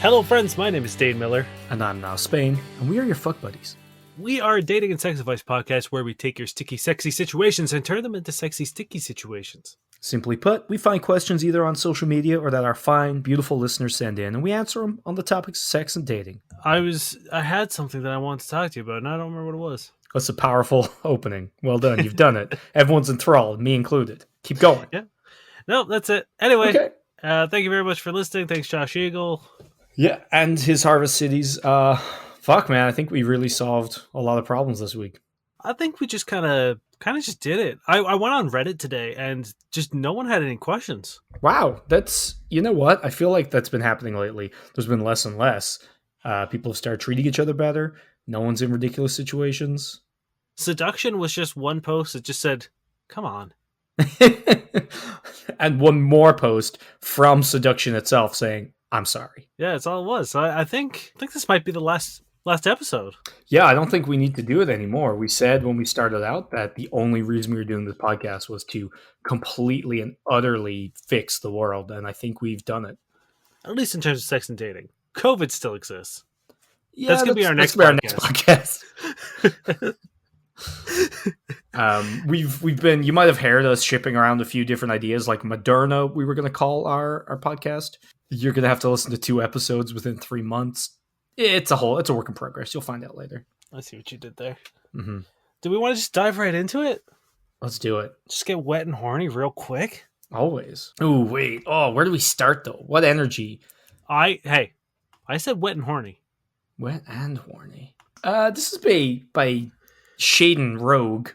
Hello friends, my name is Dane Miller. And I'm Now Spain, and we are your fuck buddies. We are a dating and sex advice podcast where we take your sticky, sexy situations and turn them into sexy, sticky situations. Simply put, we find questions either on social media or that our fine, beautiful listeners send in, and we answer them on the topics of sex and dating. I had something that I wanted to talk to you about, and I don't remember what it was. That's a powerful opening. Well done, you've done it. Everyone's enthralled, me included. Keep going. Yeah. No, that's it. Anyway, Okay. Thank you very much for listening. Thanks, Josh Eagle. Yeah, and his Harvest Cities. Fuck, man, I think we really solved a lot of problems this week. I think we just kind of just did it. I went on Reddit today, and just no one had any questions. Wow, you know what? I feel like that's been happening lately. There's been less and less. People have started treating each other better. No one's in ridiculous situations. Seduction was just one post that just said, come on. And one more post from Seduction itself saying, I'm sorry. Yeah, that's all it was. So I think this might be the last episode. Yeah, I don't think we need to do it anymore. We said when we started out that the only reason we were doing this podcast was to completely and utterly fix the world, and I think we've done it. At least in terms of sex and dating. COVID still exists. Yeah, that's going to be our next podcast. We've been, you might have heard us shipping around a few different ideas, like Moderna, we were going to call our podcast. You're going to have to listen to 2 episodes within 3 months. It's a work in progress. You'll find out later. I see what you did there. Mm-hmm. Do we want to just dive right into it? Let's do it. Just get wet and horny real quick? Always. Oh, wait. Oh, where do we start, though? What energy? I said wet and horny. Wet and horny. This is by Shaden Rogue.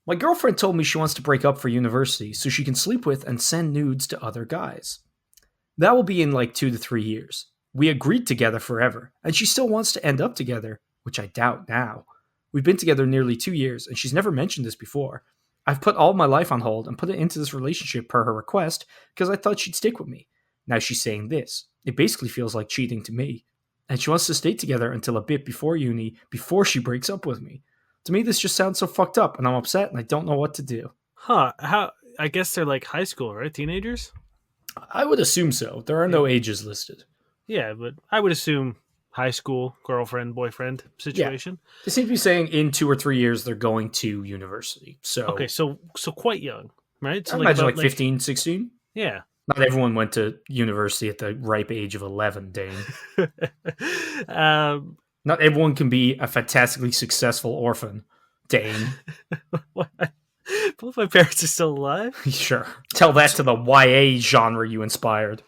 My girlfriend told me she wants to break up for university so she can sleep with and send nudes to other guys. That will be in like 2 to 3 years. We agreed together forever, and she still wants to end up together, which I doubt now. We've been together nearly 2 years, and she's never mentioned this before. I've put all my life on hold and put it into this relationship per her request because I thought she'd stick with me. Now she's saying this. It basically feels like cheating to me. And she wants to stay together until a bit before uni, before she breaks up with me. To me, this just sounds so fucked up, and I'm upset, and I don't know what to do. Huh. I guess they're like high school, right? Teenagers? I would assume so. There are no ages listed. Yeah, but I would assume high school, girlfriend, boyfriend situation. Yeah. They seem to be saying in 2 or 3 years they're going to university. So okay, so quite young, right? So I imagine like 15, 16? Yeah. Not everyone went to university at the ripe age of 11, Dane. Not everyone can be a fantastically successful orphan, Dane. Both my parents are still alive. Sure. Tell that to the YA genre you inspired.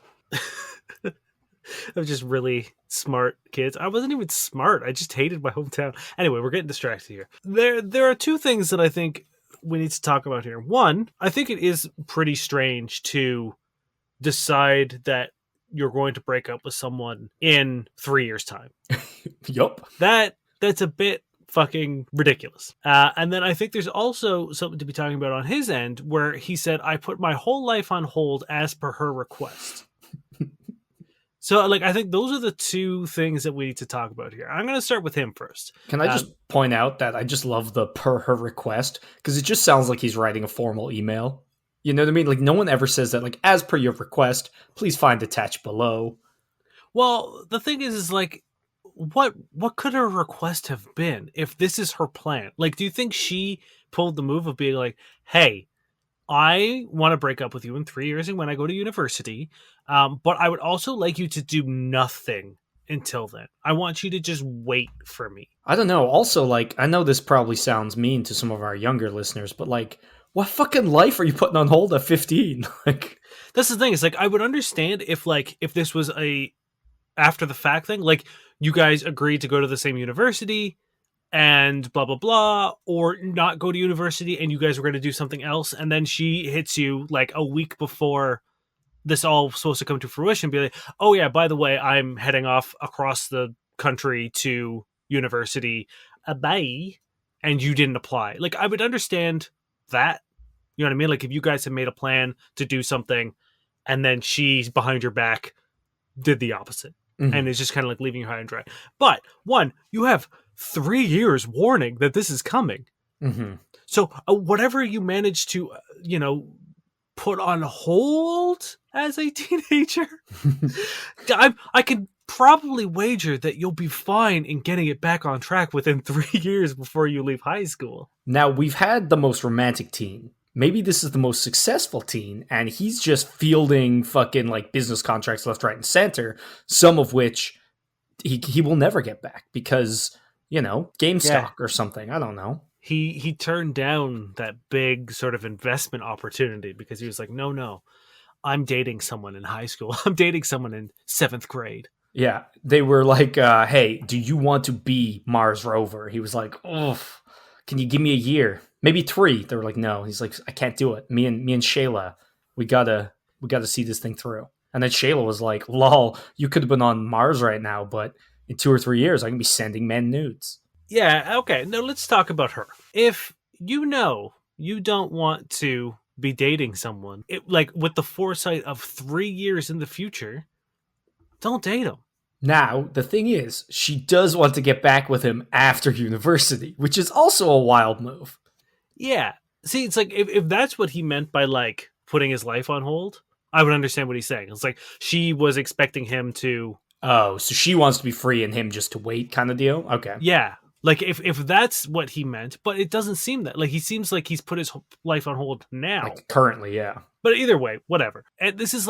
Of just really smart kids. I wasn't even smart. I just hated my hometown. Anyway, we're getting distracted here. There are 2 things that I think we need to talk about here. One, I think it is pretty strange to decide that you're going to break up with someone in 3 years' time. Yup. That's a bit fucking ridiculous. And then I think there's also something to be talking about on his end where he said, I put my whole life on hold as per her request. So, I think those are the 2 things that we need to talk about here. I'm going to start with him first. Can I just point out that I just love the per her request? Because it just sounds like he's writing a formal email. You know what I mean? Like, no one ever says that, like, as per your request, please find attached below. Well, the thing is like, what could her request have been if this is her plan? Like, do you think she pulled the move of being like, hey, I want to break up with you in 3 years and when I go to university, but I would also like you to do nothing until then. I want you to just wait for me. I don't know. Also, like, I know this probably sounds mean to some of our younger listeners, but like, what fucking life are you putting on hold at 15? Like, that's the thing. It's like, I would understand if this was a after the fact thing, like you guys agreed to go to the same university and blah, blah, blah, or not go to university and you guys were going to do something else. And then she hits you like a week before this all supposed to come to fruition, be like, oh yeah, by the way, I'm heading off across the country to university. Bye. And you didn't apply. Like, I would understand that. You know what I mean? Like, if you guys had made a plan to do something and then she's behind your back did the opposite. Mm-hmm. And it's just kind of like leaving you high and dry. But one, you have 3 years warning that this is coming. Mm-hmm. So whatever you manage to, put on hold as a teenager, I could probably wager that you'll be fine in getting it back on track within 3 years before you leave high school. Now, we've had the most romantic teen. Maybe this is the most successful teen, and he's just fielding fucking like business contracts left, right, and center, some of which he will never get back because, game Yeah. stock or something. I don't know. He turned down that big sort of investment opportunity because he was like, no, no, I'm dating someone in high school. I'm dating someone in seventh grade. Yeah, they were like, "Hey, do you want to be Mars rover?" He was like, "Oh, can you give me a year, maybe 3?" They were like, "No." He's like, "I can't do it. Me and Shayla, we gotta see this thing through." And then Shayla was like, "Lol, you could have been on Mars right now, but in 2 or 3 years, I can be sending men nudes." Yeah, okay. Now let's talk about her. If you don't want to be dating someone, like with the foresight of 3 years in the future, don't date them. Now, the thing is, she does want to get back with him after university, which is also a wild move. Yeah. See, it's like if that's what he meant by like putting his life on hold, I would understand what he's saying. It's like she was expecting him to, Oh, so she wants to be free and him just to wait kind of deal? Okay. yeah. Like if that's what he meant, but it doesn't seem that. Like he seems like he's put his life on hold now. Like currently, yeah. But either way, whatever. And this is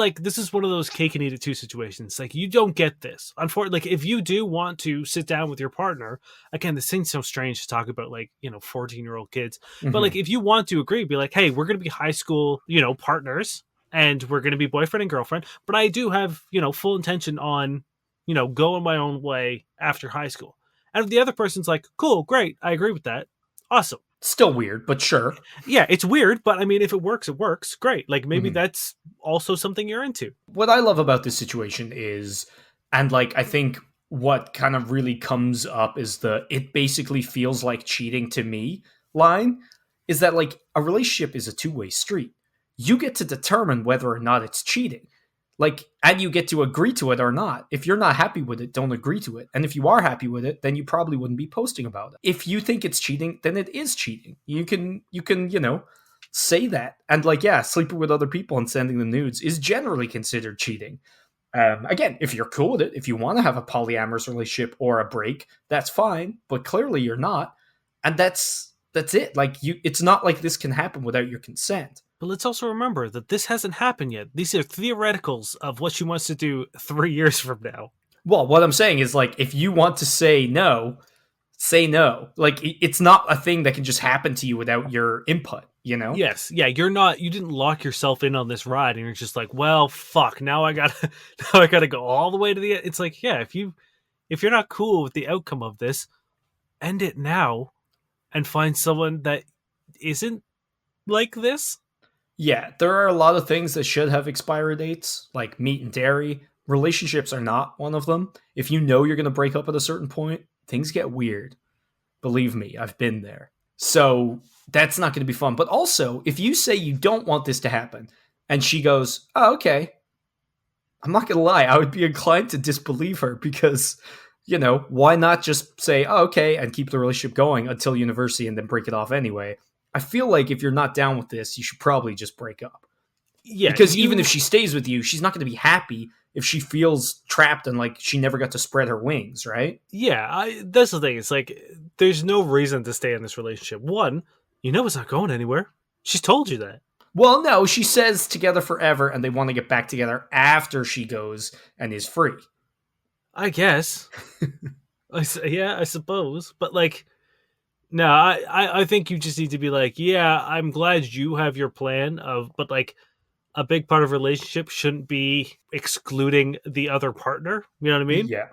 one of those cake and eat it too situations. Like you don't get this. Unfortunately, like if you do want to sit down with your partner, again, this seems so strange to talk about like, 14-year-old kids. But like Mhm. if you want to agree, be like, hey, we're gonna be high school, partners and we're gonna be boyfriend and girlfriend, but I do have, full intention on, going my own way after high school. And if the other person's like, cool, great, I agree with that. Awesome. Still weird, but sure. Yeah, it's weird, but I mean, if it works, it works. Great. Like maybe Mhm. that's also something you're into. What I love about this situation is, and like I think what kind of really comes up is the "it basically feels like cheating to me" line, is that like a relationship is a two-way street. You get to determine whether or not it's cheating. Like, and you get to agree to it or not. If you're not happy with it, don't agree to it. And if you are happy with it, then you probably wouldn't be posting about it. If you think it's cheating, then it is cheating. You can say that. And like, yeah, sleeping with other people and sending them nudes is generally considered cheating. Again, if you're cool with it, if you want to have a polyamorous relationship or a break, that's fine. But clearly you're not, and that's it. Like it's not like this can happen without your consent. But let's also remember that this hasn't happened yet. These are theoreticals of what she wants to do 3 years from now. Well, what I'm saying is like, if you want to say no, say no. Like it's not a thing that can just happen to you without your input. Yes, yeah, you didn't lock yourself in on this ride and you're just like, well, fuck, now I gotta now I gotta go all the way to the end. It's like, yeah, if you're not cool with the outcome of this, end it now and find someone that isn't like this. Yeah, there are a lot of things that should have expiry dates, like meat and dairy. Relationships are not one of them. If you know you're going to break up at a certain point, things get weird. Believe me, I've been there. So that's not going to be fun. But also, if you say you don't want this to happen and she goes, "Oh, okay," I'm not going to lie, I would be inclined to disbelieve her because, why not just say, "Oh, okay," and keep the relationship going until university and then break it off anyway? I feel like if you're not down with this, you should probably just break up. Yeah, Because even if she stays with you, she's not going to be happy if she feels trapped and like she never got to spread her wings, right? that's the thing. It's like there's no reason to stay in this relationship. One, it's not going anywhere. She's told you that. Well, no, she says together forever and they want to get back together after she goes and is free. I guess. Yeah, I suppose. But like, no, I think you just need to be like, yeah, I'm glad you have your plan of, but like, a big part of a relationship shouldn't be excluding the other partner. You know what I mean? Yeah,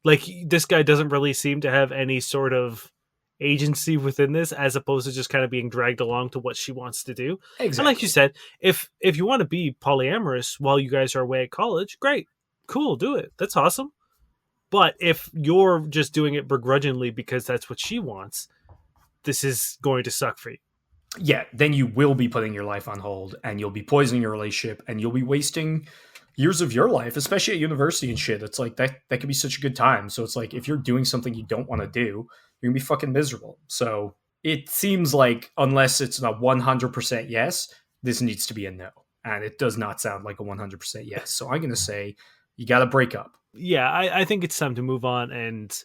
Like this guy doesn't really seem to have any sort of agency within this, as opposed to just kind of being dragged along to what she wants to do. And like you exactly. said, if you want to be polyamorous while you guys are away at college, great, cool, do it. That's awesome. But if you're just doing it begrudgingly because that's what she wants, this is going to suck for you. Yeah, then you will be putting your life on hold and you'll be poisoning your relationship and you'll be wasting years of your life, especially at university and shit. It's like that could be such a good time. So it's like if you're doing something you don't want to do, you're gonna be fucking miserable. So it seems like unless it's a 100% yes, this needs to be a no. And it does not sound like a 100% yes. So I'm gonna say You got to break up. Yeah, I think it's time to move on. And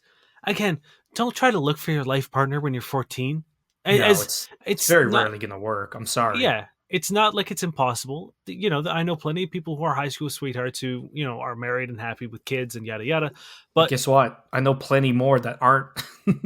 again, don't try to look for your life partner when you're 14. No, As it's it's very not, rarely going to work. I'm sorry. yeah, it's not like it's impossible. You know, I know plenty of people who are high school sweethearts who, you know, are married and happy with kids and yada yada. But But guess what? I know plenty more that aren't.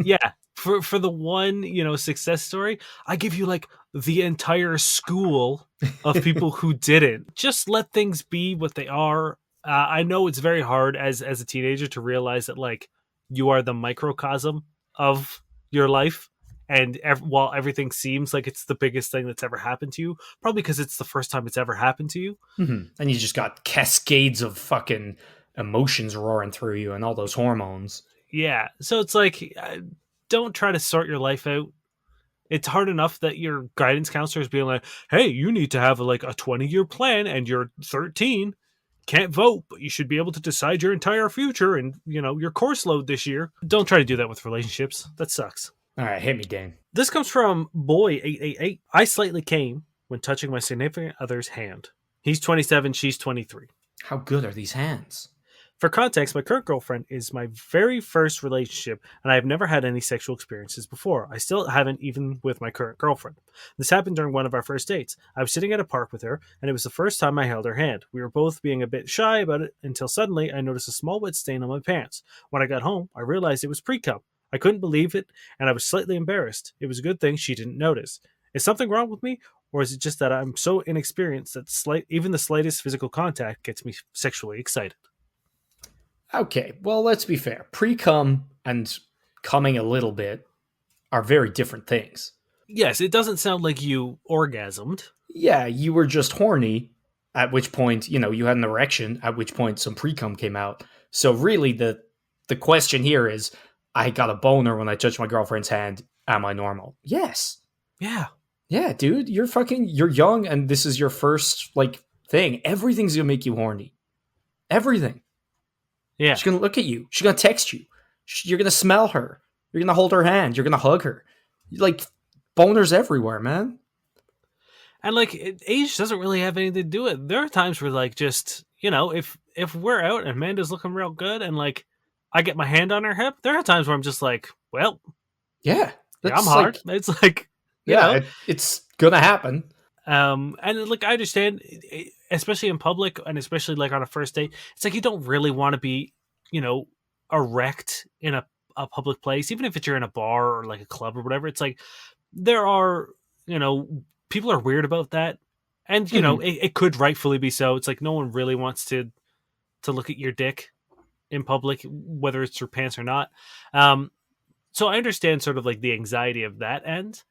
yeah, for the one, you know, success story, I give you like the entire school of people who didn't. Just let things be what they are. I know it's very hard as a teenager to realize that like you are the microcosm of your life, and while everything seems like it's the biggest thing that's ever happened to you, probably because it's the first time it's ever happened to you. And you just got cascades of fucking emotions roaring through you and all those hormones. Yeah, so it's like don't try to sort your life out. It's hard enough that your guidance counselor is being like, "Hey, you need to have like a 20-year plan, and you're 13, can't vote, but you should be able to decide your entire future and you know your course load this year." Don't try to do that with relationships. That sucks. All right, hit me, Dane. This comes from Boy888. I slightly came when touching my significant other's hand. He's 27, she's 23. How good are these hands? For context, my current girlfriend is my very first relationship, and I have never had any sexual experiences before. I still haven't, even with my current girlfriend. This happened during one of our first dates. I was sitting at a park with her, and it was the first time I held her hand. We were both being a bit shy about it until suddenly I noticed a small wet stain on my pants. When I got home, I realized it was pre-cum. I couldn't believe it, and I was slightly embarrassed. It was a good thing she didn't notice. Is something wrong with me, or is it just that I'm so inexperienced that even the slightest physical contact gets me sexually excited? Okay, well, let's be fair. Pre-cum and coming a little bit are very different things. Yes, it doesn't sound like you orgasmed. Yeah, you were just horny, at which point, you had an erection, at which point some pre-cum came out. So really the question here is, I got a boner when I touched my girlfriend's hand. Am I normal? Yes. Yeah. Yeah, dude, you're young and this is your first like thing. Everything's going to make you horny. Everything. Yeah. She's going to look at you. She's going to text you. You're going to smell her. You're going to hold her hand. You're going to hug her. Like, boners everywhere, man. And like age doesn't really have anything to do with it. There are times where like just, you know, if we're out and Amanda's looking real good and like I get my hand on her hip, there are times where I'm just like, well, yeah, I'm hard. Like, it's like, it's going to happen. And like I understand, especially in public and especially like on a first date, it's like you don't really want to be, you know, erect in a public place, even if you're in a bar or like a club or whatever. It's like there are, you know, people are weird about that, and you know it could rightfully be so. It's like no one really wants to look at your dick in public, whether it's your pants or not. So I understand sort of like the anxiety of that end,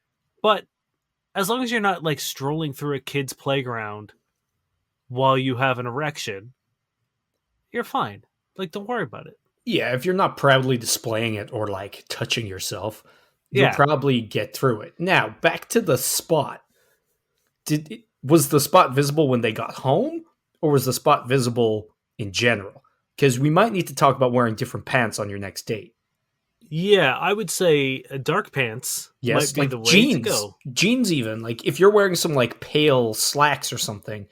but as long as you're not like strolling through a kid's playground while you have an erection, you're fine. Like, don't worry about it. Yeah, if you're not proudly displaying it or like touching yourself, you'll probably get through it. Now, back to the spot. Was the spot visible when they got home, or was the spot visible in general? Because we might need to talk about wearing different pants on your next date. Yeah, I would say dark pants might be like the way jeans, to go. Jeans even. Like if you're wearing some like pale slacks or something,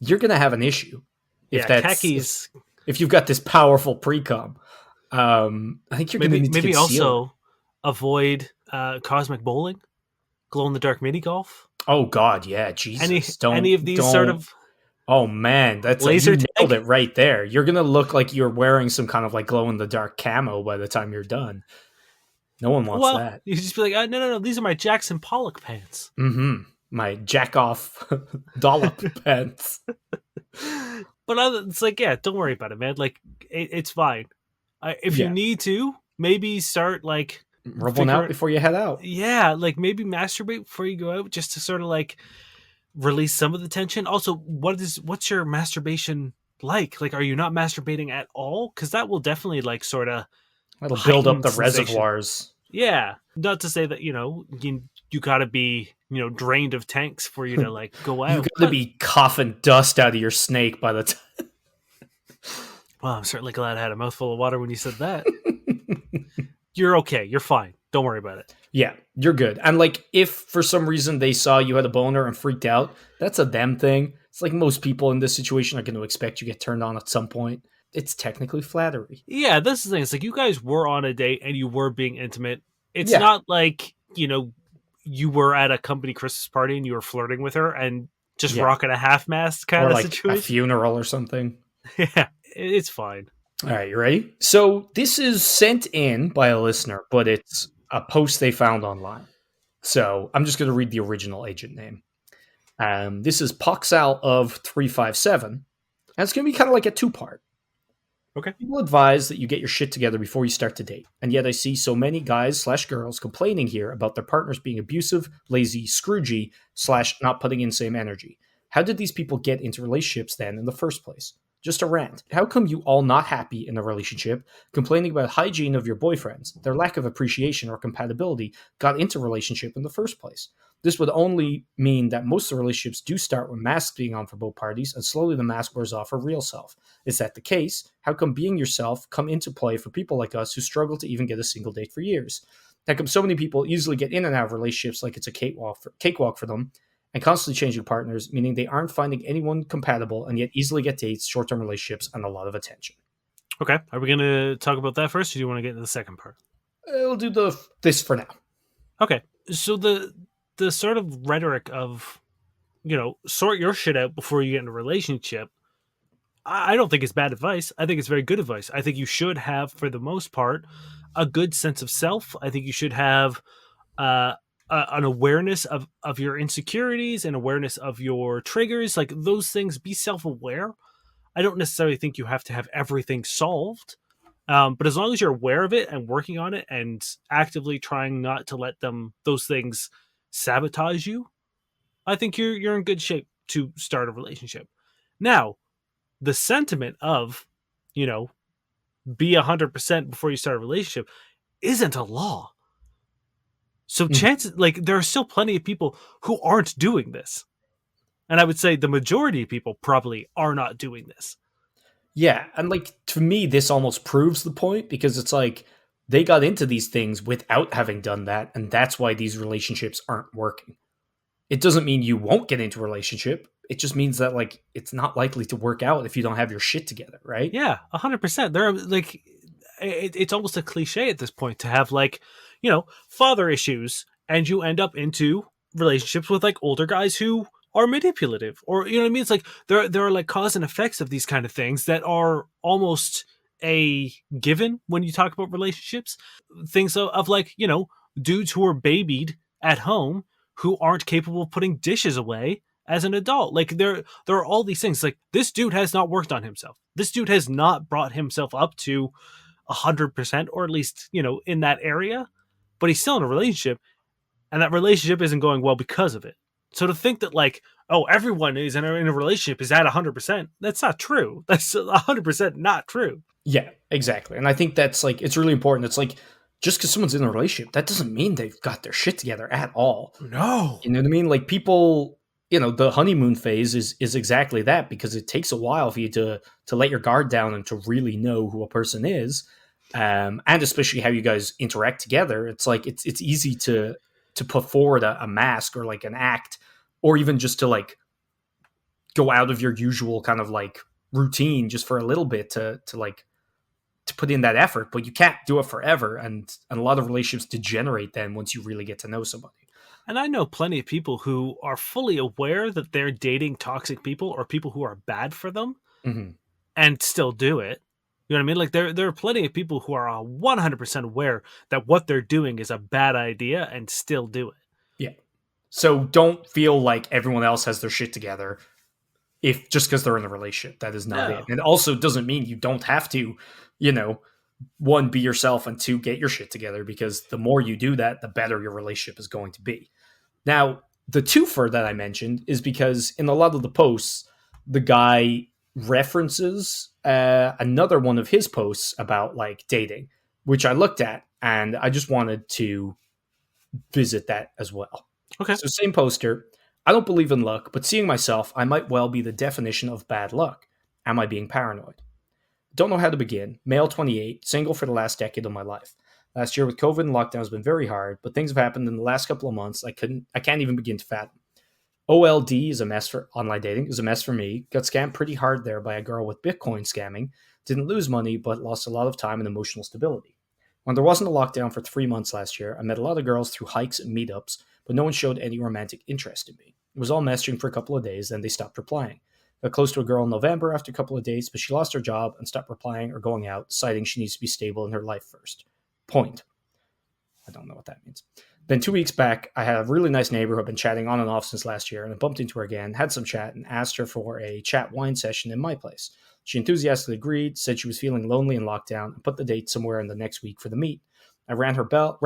you're gonna have an issue. If khakis. If you've got this powerful pre-cum, I think you're gonna need to maybe conceal also avoid cosmic bowling, glow in the dark mini golf. Oh God, yeah, Jesus! Any of these sort of. Oh man, that's laser you nailed it right there. You're gonna look like you're wearing some kind of like glow in the dark camo by the time you're done. No one wants that. You just be like, no, these are my Jackson Pollock pants. Mm-hmm. My Jacksoff Dollop pants. But it's like, yeah, don't worry about it, man. Like, it's fine. If you need to, maybe start like rub one out before you head out. Yeah, like maybe masturbate before you go out, just to sort of like release some of the tension. Also, what's your masturbation like? Like, are you not masturbating at all? Because that will definitely like sort of it'll build up the reservoirs. Yeah, not to say that you got to be drained of tanks for you to like go out. You got to be coughing dust out of your snake by the time. Well, I'm certainly glad I had a mouthful of water when you said that. You're okay. You're fine. Don't worry about it. Yeah, you're good. And like, if for some reason they saw you had a boner and freaked out, that's a them thing. It's like most people in this situation are going to expect you get turned on at some point. it's technically flattery. Yeah, that's the thing. It's like you guys were on a date and you were being intimate. It's Yeah, not like, you were at a company Christmas party and you were flirting with her and just yeah, rocking a half mast kind or of like a situation. funeral or something. Yeah, it's fine. All right, you ready? So this is sent in by a listener, but it's a post they found online. So I'm just going to read the original agent name. This is Poxal of 357, and it's going to be kind of like a two-part. Okay. People advise that you get your shit together before you start to date, and yet I see so many guys/girls complaining here about their partners being abusive, lazy, scroogey / not putting in same energy. How did these people get into relationships then in the first place? Just a rant. How come you all not happy in a relationship, complaining about hygiene of your boyfriends, their lack of appreciation or compatibility, got into relationship in the first place? This would only mean that most of the relationships do start with masks being on for both parties, and slowly the mask wears off her real self. Is that the case? How come being yourself come into play for people like us who struggle to even get a single date for years? How come so many people easily get in and out of relationships like it's a cakewalk for them, and constantly changing partners, meaning they aren't finding anyone compatible and yet easily get dates, short-term relationships, and a lot of attention? Okay. Are we going to talk about that first or do you want to get into the second part? We'll do this for now. Okay. So the sort of rhetoric of, sort your shit out before you get in a relationship, I don't think it's bad advice. I think it's very good advice. I think you should have, for the most part, a good sense of self. I think you should have an awareness of your insecurities and awareness of your triggers. Like those things, be self aware. I don't necessarily think you have to have everything solved, but as long as you're aware of it and working on it and actively trying not to let those things sabotage you, I think you're in good shape to start a relationship. Now, the sentiment of, you know, be 100% before you start a relationship isn't a law. So Mhm. chances, like, there are still plenty of people who aren't doing this. And I would say the majority of people probably are not doing this. Yeah, and like to me, this almost proves the point because it's like they got into these things without having done that, and that's why these relationships aren't working. It doesn't mean you won't get into a relationship. It just means that like it's not likely to work out if you don't have your shit together, right? Yeah, 100%. There are like, it's almost a cliche at this point to have like, father issues, and you end up into relationships with like older guys who are manipulative, or you know what I mean. It's like there are like cause and effects of these kind of things that are almost a given when you talk about relationships. Things of like dudes who are babied at home who aren't capable of putting dishes away as an adult. Like there are all these things. Like this dude has not worked on himself. This dude has not brought himself up to 100%, or at least in that area. But he's still in a relationship, and that relationship isn't going well because of it. So to think that like, oh, everyone is in a relationship is at 100%, that's not true. That's 100% not true. Yeah, exactly. And I think that's like it's really important. It's like just because someone's in a relationship, that doesn't mean they've got their shit together at all. No. You know what I mean? Like people, the honeymoon phase is exactly that because it takes a while for you to let your guard down and to really know who a person is, and especially how you guys interact together. It's like it's easy to put forward a mask or like an act, or even just to like go out of your usual kind of like routine just for a little bit to like to put in that effort, but you can't do it forever, and a lot of relationships degenerate then once you really get to know somebody. And I know plenty of people who are fully aware that they're dating toxic people or people who are bad for them Mm-hmm. and still do it. You know what I mean? Like there are plenty of people who are 100% aware that what they're doing is a bad idea and still do it. Yeah. So don't feel like everyone else has their shit together if just because they're in a relationship. That is not it. No. And it also doesn't mean you don't have to, you know, one, be yourself, and two, get your shit together, because the more you do that, the better your relationship is going to be. Now, the twofer that I mentioned is because in a lot of the posts, the guy references another one of his posts about like dating, which I looked at and I just wanted to visit that as well. Okay. So, same poster. I don't believe in luck, but seeing myself, I might well be the definition of bad luck. Am I being paranoid? Don't know how to begin. Male 28, single for the last decade of my life. Last year with COVID and lockdown has been very hard, but things have happened in the last couple of months I can't even begin to fathom. OLD is a mess for online dating, is a mess for me. Got scammed pretty hard there by a girl with Bitcoin scamming. Didn't lose money, but lost a lot of time and emotional stability. When there wasn't a lockdown for 3 months last year, I met a lot of girls through hikes and meetups, but no one showed any romantic interest in me. It was all messaging for a couple of days, then they stopped replying. Got close to a girl in November after a couple of dates, but she lost her job and stopped replying or going out, citing she needs to be stable in her life first. Point. I don't know what that means. Then 2 weeks back, I had a really nice neighbor who I've been chatting on and off since last year, and I bumped into her again, had some chat, and asked her for a chat wine session in my place. She enthusiastically agreed, said she was feeling lonely in lockdown, and put the date somewhere in the next week for the meet. I rang her bell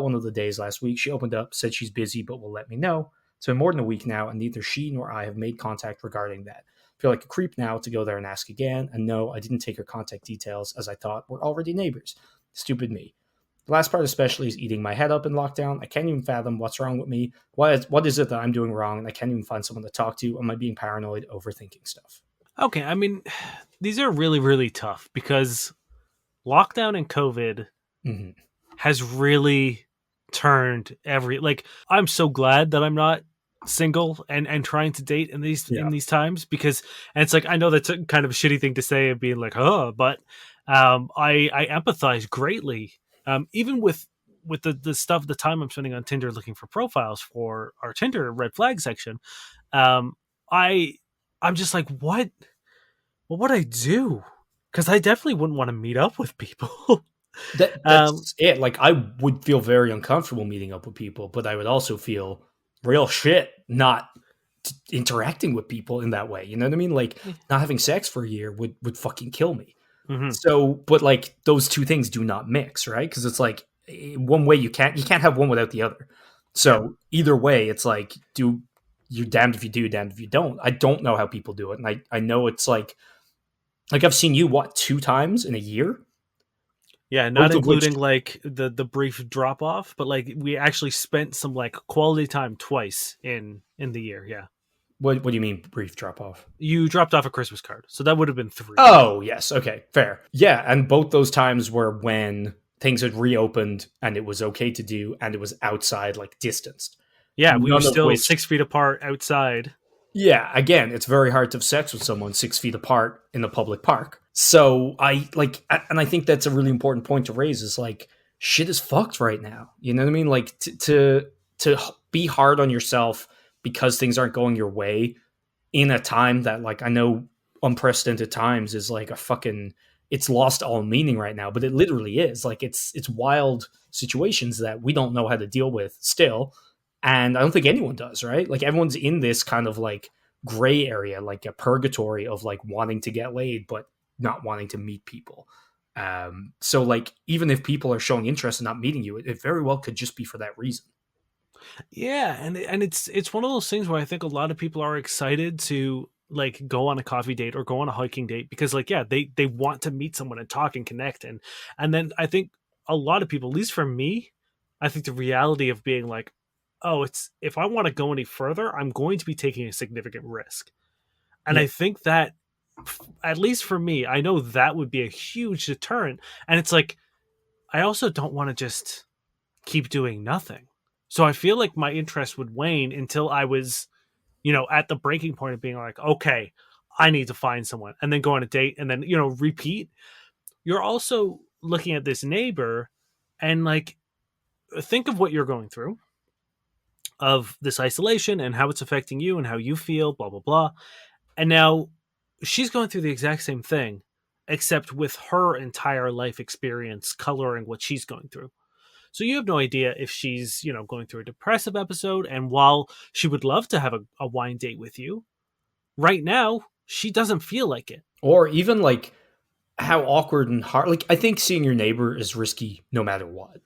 one of the days last week. She opened up, said she's busy, but will let me know. It's been more than a week now, and neither she nor I have made contact regarding that. I feel like a creep now to go there and ask again, and no, I didn't take her contact details as I thought we're already neighbors. Stupid me. The last part especially is eating my head up in lockdown. I can't even fathom what's wrong with me. What is it that I'm doing wrong? And I can't even find someone to talk to. Am I being paranoid, overthinking stuff? Okay, I mean, these are really, really tough because lockdown and COVID Mm-hmm. has really turned I'm so glad that I'm not single and trying to date in these times, because, and it's like, I know that's a kind of a shitty thing to say of being like, but I empathize greatly, even with the time I'm spending on Tinder looking for profiles for our Tinder red flag section. um I I'm just like, what would I do? Because I definitely wouldn't want to meet up with people. um That's it. Like, I would feel very uncomfortable meeting up with people, but I would also feel real shit not interacting with people in that way. You know what I mean? Like, not having sex for a year would fucking kill me. mhm. So, but like, those two things do not mix, right? Because it's like, one way you can't have one without the other. Yeah. So either way, it's like, you're damned if you do, damned if you don't. I don't know how people do it, and I know it's like I've seen you, what, 2 times in a year, Yeah, not both of which. including like the brief drop off, but like we actually spent some like quality time twice in the year. Yeah. What do you mean brief drop off? You dropped off a Christmas card, so that would have been three. Oh, yes. Okay, fair. Yeah, and both those times were when things had reopened and it was okay to do, and it was outside, like, distanced. Yeah, we were None of still which, 6 feet apart outside. yeah, again, it's very hard to have sex with someone 6 feet apart in a public park. So and I think that's a really important point to raise, is like, shit is fucked right now. You know what I mean? Like, to be hard on yourself because things aren't going your way in a time that, like, I know unprecedented times is like a fucking, it's lost all meaning right now, but it literally is. Like, it's wild situations that we don't know how to deal with still, and I don't think anyone does, right? Like, everyone's in this kind of like gray area, like a purgatory of like wanting to get laid but not wanting to meet people. So like, even if people are showing interest in not meeting you, it very well could just be for that reason. Yeah, and it's one of those things where I think a lot of people are excited to like go on a coffee date or go on a hiking date because, like, yeah, they want to meet someone and talk and connect, and then I think a lot of people, at least for me, I think the reality of being like, oh, it's, if I want to go any further, I'm going to be taking a significant risk. And Yeah. I think that, at least for me, I know that would be a huge deterrent. And it's like, I also don't want to just keep doing nothing. So I feel like my interest would wane until I was, at the breaking point of being like, okay, I need to find someone and then go on a date and then, repeat. You're also looking at this neighbor and like, think of what you're going through, of this isolation and how it's affecting you and how you feel, blah, blah, blah. And now she's going through the exact same thing, except with her entire life experience coloring what she's going through. So you have no idea if she's, going through a depressive episode. And while she would love to have a wine date with you, right now, she doesn't feel like it. Or even like how awkward and hard. Like, I think seeing your neighbor is risky no matter what,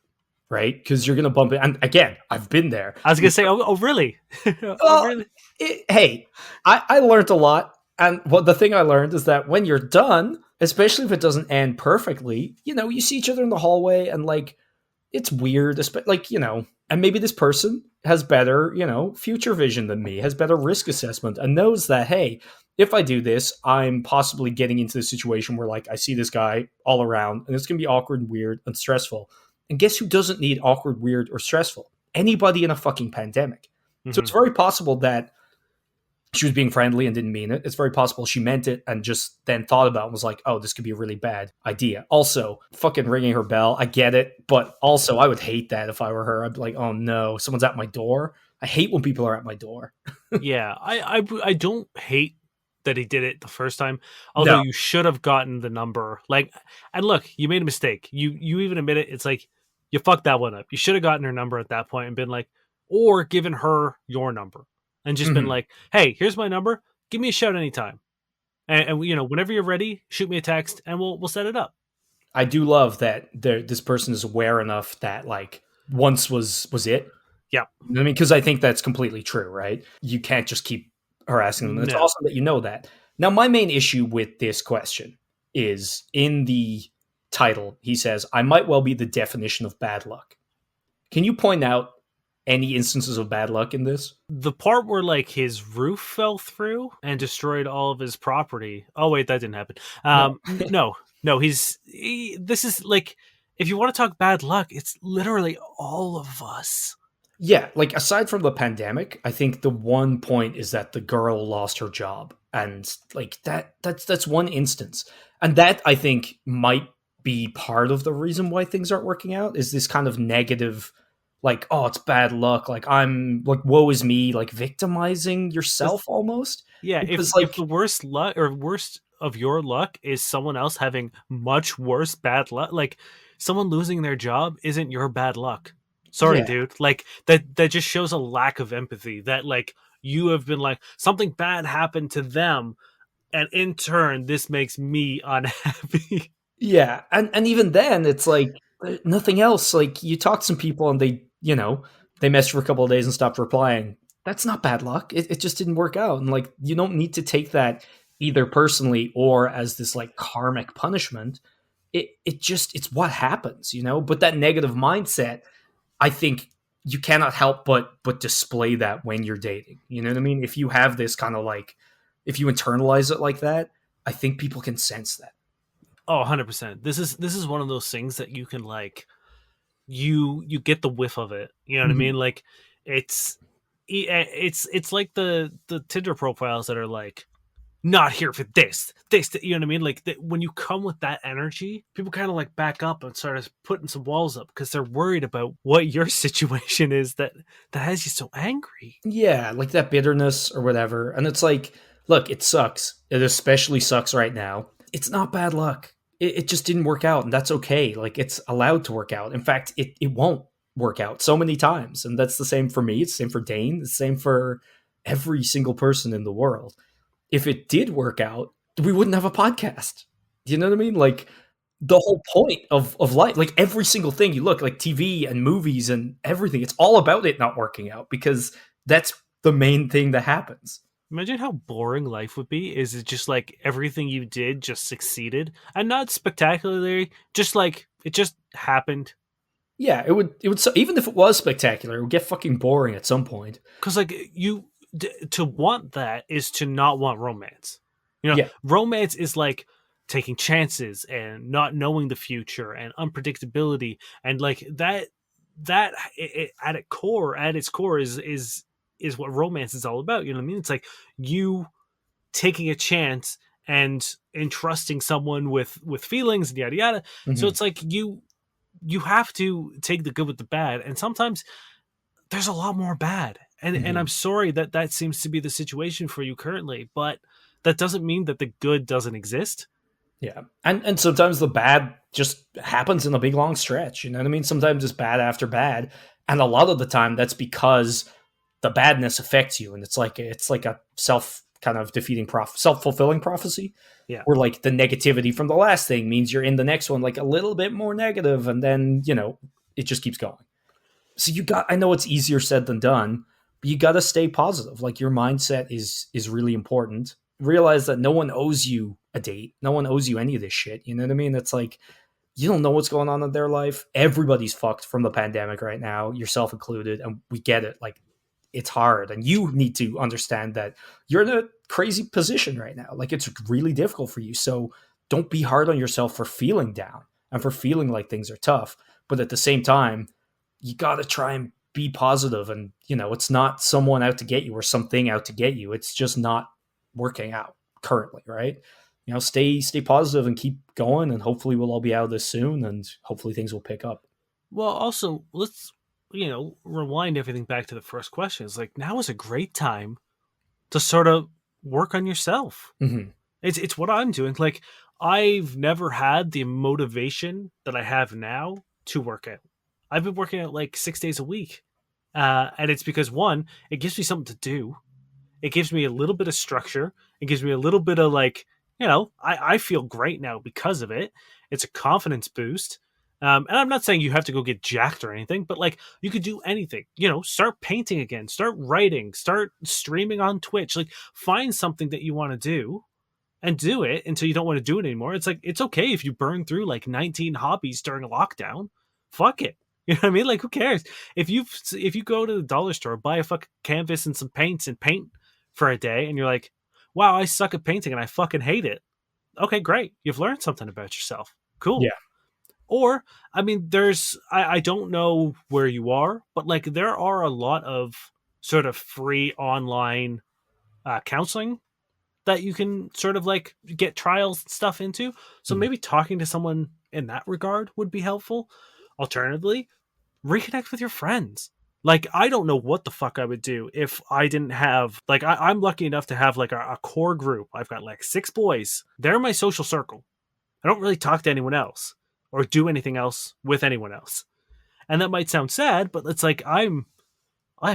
right? Because you're gonna bump it. And again, I've been there. I was going to say, oh really? Oh, Well, really? hey, I learned a lot. And what the thing I learned is that when you're done, especially if it doesn't end perfectly, you see each other in the hallway, and like, it's weird, like, and maybe this person has better, future vision than me, has better risk assessment, and knows that, hey, if I do this, I'm possibly getting into the situation where, like, I see this guy all around and it's going to be awkward and weird and stressful. And guess who doesn't need awkward, weird, or stressful? Anybody in a fucking pandemic. So Mm-hmm. it's very possible that she was being friendly and didn't mean it. It's very possible she meant it and just then thought about it and was like, oh, this could be a really bad idea. Also, fucking ringing her bell, I get it, but also I would hate that if I were her. I'd be like, oh no, someone's at my door. I hate when people are at my door. Yeah, I don't hate that he did it the first time. Although No. you should have gotten the number. Like, and look, you made a mistake. You even admit it. It's like you fucked that one up. You should have gotten her number at that point and been like, or given her your number and just been Mhm. like, hey, here's my number. Give me a shout anytime. And you know, whenever you're ready, shoot me a text and we'll set it up. I do love that this person is aware enough that like once was it. Yeah. I mean, because I think that's completely true, right? You can't just keep harassing them. It's No. awesome that you know that. Now, my main issue with this question is in the title, he says, I might well be the definition of bad luck. Can you point out any instances of bad luck in this? The part where like his roof fell through and destroyed all of his property. Oh wait, that didn't happen. No. No. This is like, if you want to talk bad luck, it's literally all of us. Yeah, like aside from the pandemic, I think the one point is that the girl lost her job, and like that's one instance, and that I think might be part of the reason why things aren't working out is this kind of negative, like, oh, it's bad luck, like I'm like woe is me, like victimizing yourself almost, Yeah, because if like the worst luck or worst of your luck is someone else having much worse bad luck, like someone losing their job isn't your bad luck. Sorry, yeah, dude. Like that just shows a lack of empathy that like you have been like something bad happened to them and in turn this makes me unhappy. yeah, and even then, it's like nothing else. Like you talk to some people and they, they messed for a couple of days and stopped replying. That's not bad luck. It just didn't work out, and like you don't need to take that either personally or as this like karmic punishment. It's what happens. But that negative mindset, I think you cannot help but display that when you're dating. You know what I mean? If you have this kind of like, if you internalize it like that, I think people can sense that. Oh, 100%. This is one of those things that you can like you get the whiff of it. You know what I Mhm. mean? Like it's like the Tinder profiles that are like not here for this, you know what I mean? Like when you come with that energy, people kind of like back up and start putting some walls up because they're worried about what your situation is that has you so angry. Yeah, like that bitterness or whatever. And it's like, look, it sucks. It especially sucks right now. It's not bad luck. It just didn't work out, and that's okay. Like it's allowed to work out. In fact, it won't work out so many times. And that's the same for me. It's the same for Dane. It's the same for every single person in the world. If it did work out, we wouldn't have a podcast. You know what I mean? Like the whole point of life, like every single thing you look, like TV and movies and everything, it's all about it not working out because that's the main thing that happens. Imagine how boring life would be. Is it just like everything you did just succeeded and not spectacularly, just like it just happened? Yeah, it would even if it was spectacular, it would get fucking boring at some point. Because like to want that is to not want romance. You know, Yeah. romance is like taking chances and not knowing the future and unpredictability and like at its core is what romance is all about. You know what I mean? It's like you taking a chance and entrusting someone with feelings and yada yada. So Mhm. it's like you have to take the good with the bad, and sometimes there's a lot more bad. And I'm Mhm. sorry that seems to be the situation for you currently, but that doesn't mean that the good doesn't exist. Yeah. And sometimes the bad just happens in a big long stretch. You know what I mean? Sometimes it's bad after bad. And a lot of the time that's because the badness affects you. And it's like a self kind of defeating self-fulfilling prophecy Yeah. where like the negativity from the last thing means you're in the next one like a little bit more negative, and then, it just keeps going. So I know it's easier said than done, but you got to stay positive. Like your mindset is really important. Realize that no one owes you a date. No one owes you any of this shit. You know what I mean? It's like you don't know what's going on in their life. Everybody's fucked from the pandemic right now, yourself included, and we get it. Like it's hard, and you need to understand that you're in a crazy position right now. Like it's really difficult for you. So don't be hard on yourself for feeling down and for feeling like things are tough. But at the same time, you got to try and be positive, and it's not someone out to get you or something out to get you. It's just not working out currently, right? Stay positive and keep going, and hopefully we'll all be out of this soon, and hopefully things will pick up. Well, also, let's, rewind everything back to the first question. It's like, now is a great time to sort of work on yourself. Mm-hmm. It's what I'm doing. Like, I've never had the motivation that I have now to work out. I've been working out like 6 days a week. And it's because, one, it gives me something to do. It gives me a little bit of structure. It gives me a little bit of like, I feel great now because of it. It's a confidence boost. And I'm not saying you have to go get jacked or anything, but like you could do anything, start painting again, start writing, start streaming on Twitch, like find something that you want to do and do it until you don't want to do it anymore. It's like, it's okay if you burn through like 19 hobbies during a lockdown. Fuck it. You know what I mean? Like, who cares? If you go to the dollar store, buy a fucking canvas and some paints and paint for a day, and you're like, wow, I suck at painting and I fucking hate it. Okay, great. You've learned something about yourself. Cool. Yeah. Or, I mean, I don't know where you are, but like there are a lot of sort of free online counseling that you can sort of like get trials and stuff into. So maybe talking to someone in that regard would be helpful. Alternatively, reconnect with your friends. Like, I don't know what the fuck I would do if I didn't have, like, I'm lucky enough to have like a core group. I've got like 6 boys. They're my social circle. I don't really talk to anyone else or do anything else with anyone else. And that might sound sad, but it's like, I'm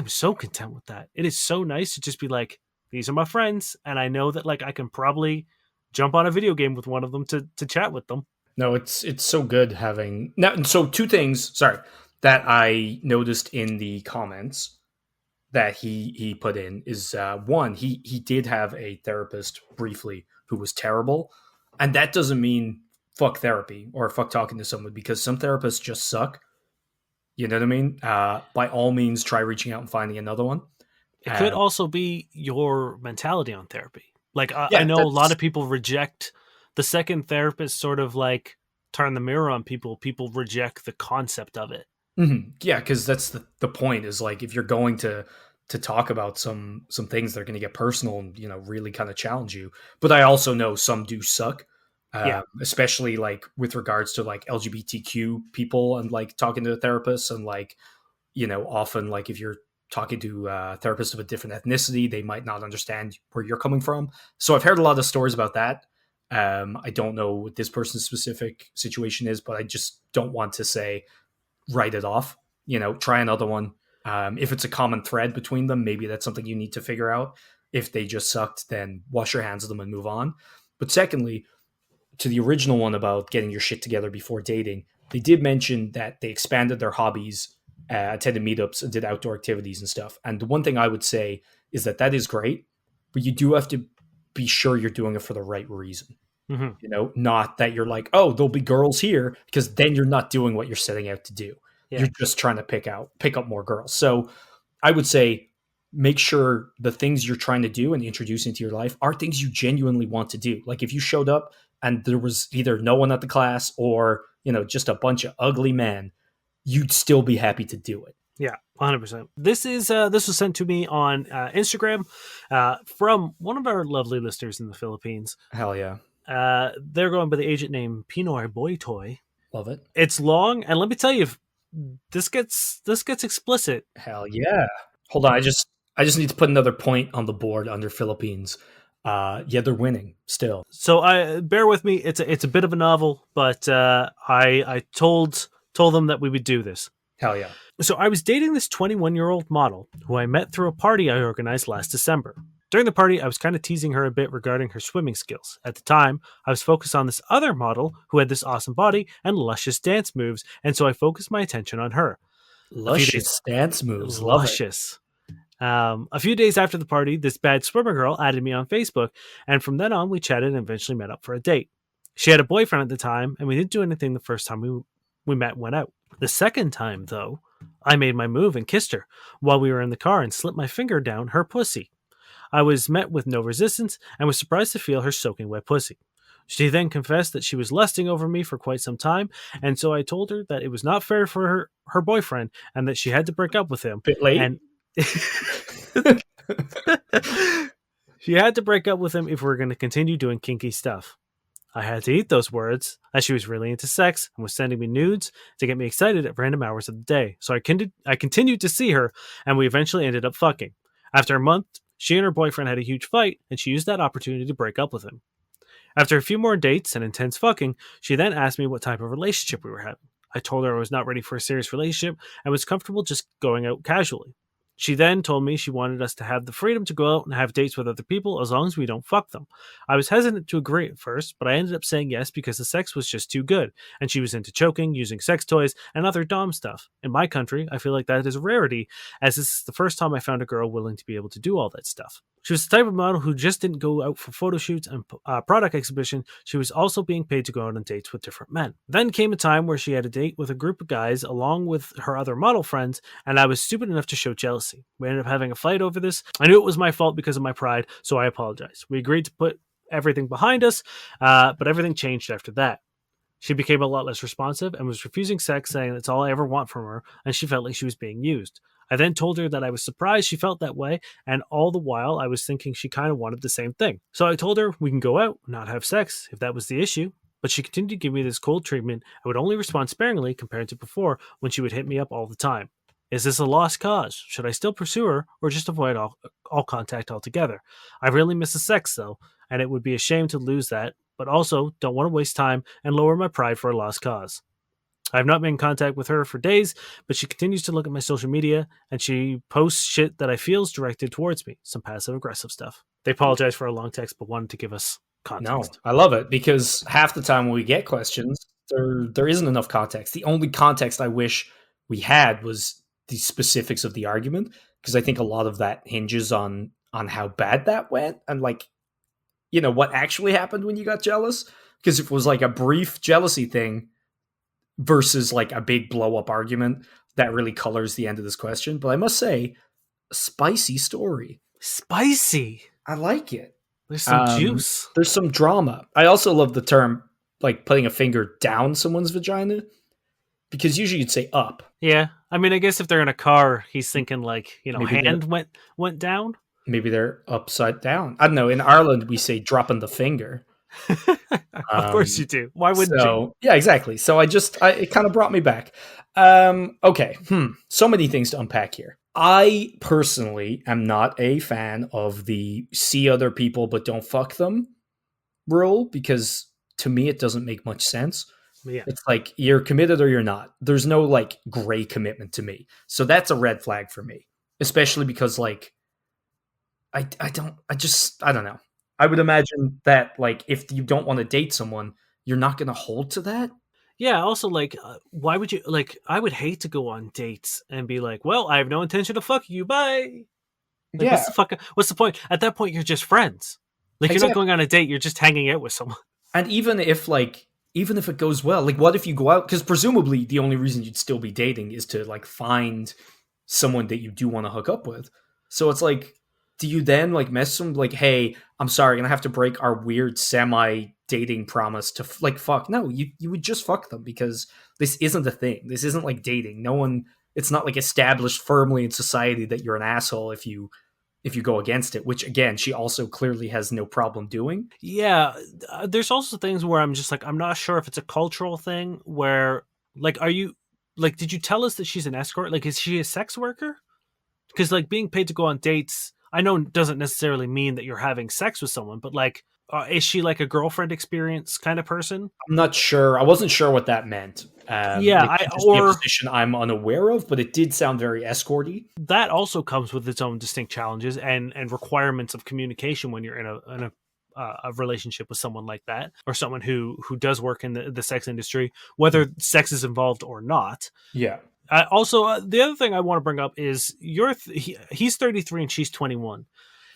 so content with that. It is so nice to just be like, these are my friends, and I know that like I can probably jump on a video game with one of them to chat with them. No, it's so good having now. So two things, sorry, that I noticed in the comments that he put in is one, he did have a therapist briefly who was terrible, and that doesn't mean fuck therapy or fuck talking to someone, because some therapists just suck. You know what I mean? By all means, try reaching out and finding another one. It could also be your mentality on therapy. Like, I Yeah, know a lot of people reject the second therapist, sort of like turn the mirror on people. People reject the concept of it. Mm-hmm. Yeah, because that's the point is like if you're going to talk about some things that are going to get personal and really kind of challenge you. But I also know some do suck. Yeah. Especially like with regards to like LGBTQ people and like talking to a therapist, and like often like if you're talking to a therapist of a different ethnicity, they might not understand where you're coming from. So I've heard a lot of stories about that. I don't know what this person's specific situation is, but I just don't want to say write it off. Try another one. If it's a common thread between them, maybe that's something you need to figure out. If they just sucked, then wash your hands of them and move on. But secondly, to the original one about getting your shit together before dating, they did mention that they expanded their hobbies, attended meetups, and did outdoor activities and stuff. And the one thing I would say is that is great, but you do have to be sure you're doing it for the right reason. Mm-hmm. Not that you're like, oh, there'll be girls here, because then you're not doing what you're setting out to do. Yeah. You're just trying to pick up more girls. So I would say make sure the things you're trying to do and introduce into your life are things you genuinely want to do. Like if you showed up and there was either no one at the class or, just a bunch of ugly men, you'd still be happy to do it. Yeah, 100%. This was sent to me on Instagram from one of our lovely listeners in the Philippines. Hell yeah. They're going by the agent name Pinoy Boy Toy. Love it. It's long, and let me tell you, this gets explicit. Hell yeah. Hold on, I just need to put another point on the board under Philippines. Yeah, they're winning still. So bear with me. It's a bit of a novel, but I told them that we would do this. Hell yeah. So I was dating this 21-year-old model who I met through a party I organized last December. During the party, I was kind of teasing her a bit regarding her swimming skills. At the time, I was focused on this other model who had this awesome body and luscious dance moves, and so I focused my attention on her. Luscious dance moves. Luscious. A few days after the party, this bad swimmer girl added me on Facebook, and from then on, we chatted and eventually met up for a date. She had a boyfriend at the time, and we didn't do anything the first time we met and went out. The second time, though, I made my move and kissed her while we were in the car and slipped my finger down her pussy. I was met with no resistance and was surprised to feel her soaking wet pussy. She then confessed that she was lusting over me for quite some time, and so I told her that it was not fair for her boyfriend and that she had to break up with him. Bit late. And she had to break up with him if we were going to continue doing kinky stuff. I had to eat those words, as she was really into sex and was sending me nudes to get me excited at random hours of the day. So I continued to see her, and we eventually ended up fucking. After a month, she and her boyfriend had a huge fight, and she used that opportunity to break up with him. After a few more dates and intense fucking, she then asked me what type of relationship we were having. I told her I was not ready for a serious relationship and was comfortable just going out casually. She then told me she wanted us to have the freedom to go out and have dates with other people as long as we don't fuck them. I was hesitant to agree at first, but I ended up saying yes because the sex was just too good, and she was into choking, using sex toys, and other dom stuff. In my country, I feel like that is a rarity, as this is the first time I found a girl willing to be able to do all that stuff. She was the type of model who just didn't go out for photo shoots and product exhibition. She was also being paid to go out on dates with different men. Then came a time where she had a date with a group of guys along with her other model friends, and I was stupid enough to show jealousy. We ended up having a fight over this. I knew it was my fault because of my pride, so I apologized. We agreed to put everything behind us, but everything changed after that. She became a lot less responsive and was refusing sex, saying that's all I ever want from her, and she felt like she was being used. I then told her that I was surprised she felt that way, and all the while I was thinking she kind of wanted the same thing. So I told her we can go out, not have sex, if that was the issue. But she continued to give me this cold treatment and would only respond sparingly compared to before when she would hit me up all the time. Is this a lost cause? Should I still pursue her or just avoid all contact altogether? I really miss the sex though, and it would be a shame to lose that, but also don't want to waste time and lower my pride for a lost cause. I have not been in contact with her for days, but she continues to look at my social media and she posts shit that I feel is directed towards me, some passive aggressive stuff. They apologize for a long text, but wanted to give us No, context. I love it because half the time when we get questions, there isn't enough context. The only context I wish we had was the specifics of the argument, because I think a lot of that hinges on how bad that went and like, you know, what actually happened when you got jealous. Because if it was like a brief jealousy thing versus like a big blow up argument, that really colors the end of this question. But I must say, spicy story. Spicy. I like it. There's some juice. There's some drama. I also love the term like putting a finger down someone's vagina, because usually you'd say up. Yeah. I mean, I guess if they're in a car, he's thinking like, you know, Maybe hand went down. Maybe they're upside down. I don't know. In Ireland, we say dropping the finger. Of course you do. Why wouldn't you? Yeah, exactly. So it kind of brought me back. Okay. So many things to unpack here. I personally am not a fan of the see other people but don't fuck them rule, because to me it doesn't make much sense. Yeah. It's like you're committed or you're not. There's no like gray commitment to me. So that's a red flag for me, especially because like I don't know. I would imagine that like if you don't want to date someone, you're not going to hold to that. Yeah. Also, like, why would you like? I would hate to go on dates and be like, "Well, I have no intention of fucking you. Bye." Like, Yeah, what's the point? At that point, you're just friends. Like, you're not exactly. going on a date. You're just hanging out with someone. And even if it goes well, like what if you go out? Because presumably the only reason you'd still be dating is to like find someone that you do want to hook up with. So it's like, do you then like mess them like, hey, I'm sorry, I'm gonna have to break our weird semi dating promise to like fuck? No, you would just fuck them, because this isn't a thing. This isn't like dating. No one. It's not like established firmly in society that you're an asshole if you go against it, which again, she also clearly has no problem doing. Yeah. There's also things where I'm just like, I'm not sure if it's a cultural thing where, like, are you, like, did you tell us that she's an escort? Like, is she a sex worker? Because, like, being paid to go on dates, I know doesn't necessarily mean that you're having sex with someone, but, like, is she like a girlfriend experience kind of person? I'm not sure. I wasn't sure what that meant. Yeah, it could just be a position I'm unaware of, but it did sound very escorty. that also comes with its own distinct challenges and requirements of communication when you're in a relationship with someone like that, or someone who does work in the sex industry, whether sex is involved or not. Yeah. Also, the other thing I want to bring up is he's 33 and she's 21.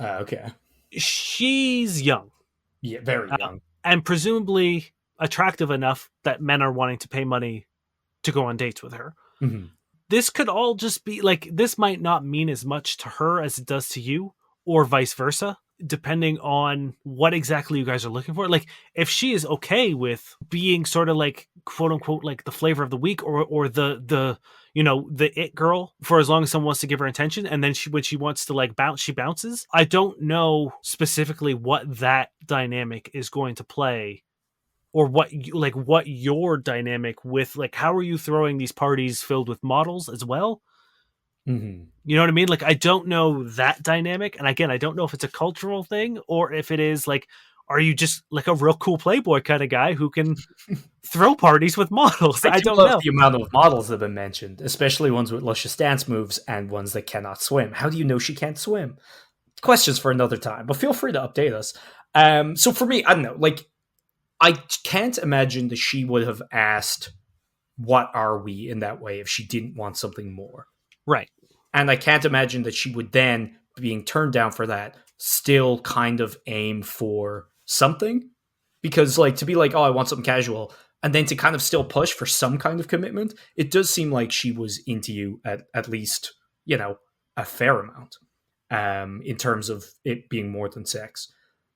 Okay. She's young. Yeah, very young. And presumably attractive enough that men are wanting to pay money to go on dates with her. Mm-hmm. This could all just be like, this might not mean as much to her as it does to you, or vice versa. depending on what exactly you guys are looking for. Like, if she is okay with being sort of like quote unquote like the flavor of the week, or the the it girl for as long as someone wants to give her attention, and then when she wants to like bounce, she bounces. I don't know specifically what that dynamic is going to play, or what your dynamic with, like, how are you throwing these parties filled with models as well? Mm-hmm. You know what I mean? Like, I don't know that dynamic. And again, I don't know if it's a cultural thing or if it is like, are you just like a real cool playboy kind of guy who can throw parties with models? I I do don't love know. the amount of models that have been mentioned, especially ones with luscious dance moves and ones that cannot swim. How do you know she can't swim? Questions for another time, but feel free to update us. So for me, I don't know. Like, I can't imagine that she would have asked, "What are we?" in that way if she didn't want something more. Right. And I can't imagine that she would then, being turned down for that, still kind of aim for something. Because, like, to be like, oh, I want something casual, and then to kind of still push for some kind of commitment, it does seem like she was into you at least, a fair amount, in terms of it being more than sex.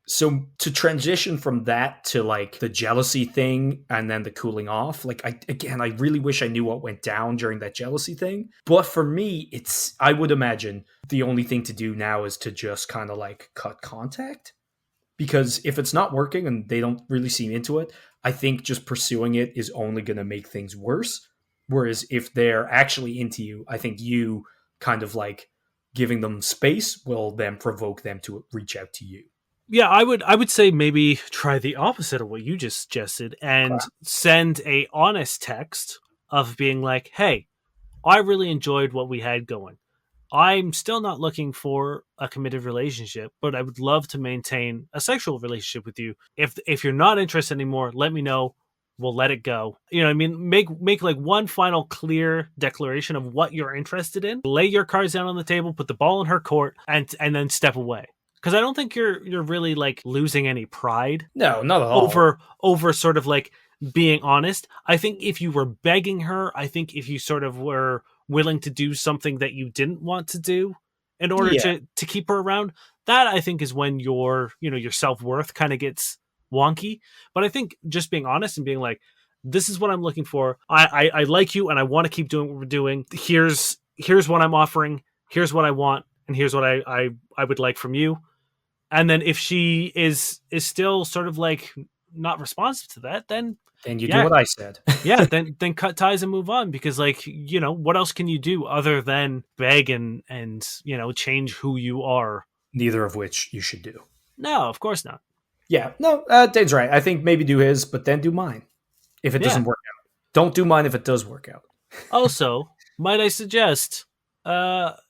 So to transition from that to like the jealousy thing and then the cooling off, like, I really wish I knew what went down during that jealousy thing. But for me, I would imagine the only thing to do now is to just kind of like cut contact. Because if it's not working and they don't really seem into it, I think just pursuing it is only going to make things worse. Whereas if they're actually into you, I think you kind of like giving them space will then provoke them to reach out to you. Yeah, I would say maybe try the opposite of what you just suggested and send a honest text of being like, "Hey, I really enjoyed what we had going. I'm still not looking for a committed relationship, but I would love to maintain a sexual relationship with you. If you're not interested anymore, let me know. We'll let it go." You know what I mean? Make like one final clear declaration of what you're interested in. Lay your cards down on the table, put the ball in her court, and then step away. Because I don't think you're really like losing any pride No, not at all. over sort of like being honest. I think if you were begging her, I think if you sort of were willing to do something that you didn't want to do in order Yeah. to keep her around, that I think is when your self-worth kind of gets wonky. But I think just being honest and being like, this is what I'm looking for. I like you and I want to keep doing what we're doing. Here's what I'm offering. Here's what I want, and here's what I would like from you. And then if she is still sort of like not responsive to that, then Then you do yeah, what I said. yeah, then cut ties and move on, because like, what else can you do other than beg and change who you are? Neither of which you should do. No, of course not. Yeah, no, Dave's right. I think maybe do his, but then do mine if it Yeah. doesn't work out. Don't do mine if it does work out. Also, might I suggest,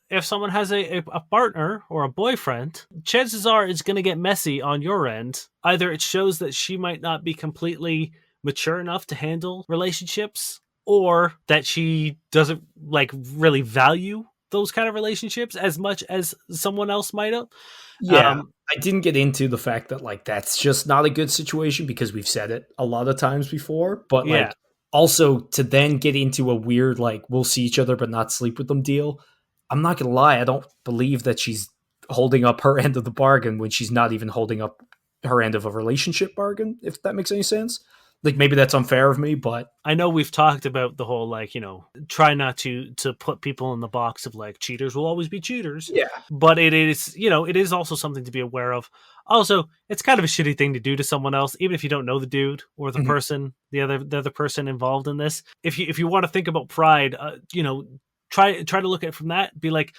if someone has a partner or a boyfriend, chances are it's going to get messy on your end. Either it shows that she might not be completely mature enough to handle relationships, or that she doesn't like really value those kind of relationships as much as someone else might have. Yeah, I didn't get into the fact that like that's just not a good situation because we've said it a lot of times before. But Yeah. like also to then get into a weird like we'll see each other but not sleep with them deal. I'm not gonna lie, I don't believe that she's holding up her end of the bargain when she's not even holding up her end of a relationship bargain, if that makes any sense. Like maybe that's unfair of me, but I know we've talked about the whole like, try not to put people in the box of like cheaters will always be cheaters. yeah. But it is also something to be aware of. Also, it's kind of a shitty thing to do to someone else, even if you don't know the dude or the Mhm. person, the other person involved in this. If you want to think about pride, try to look at it from that. Be like,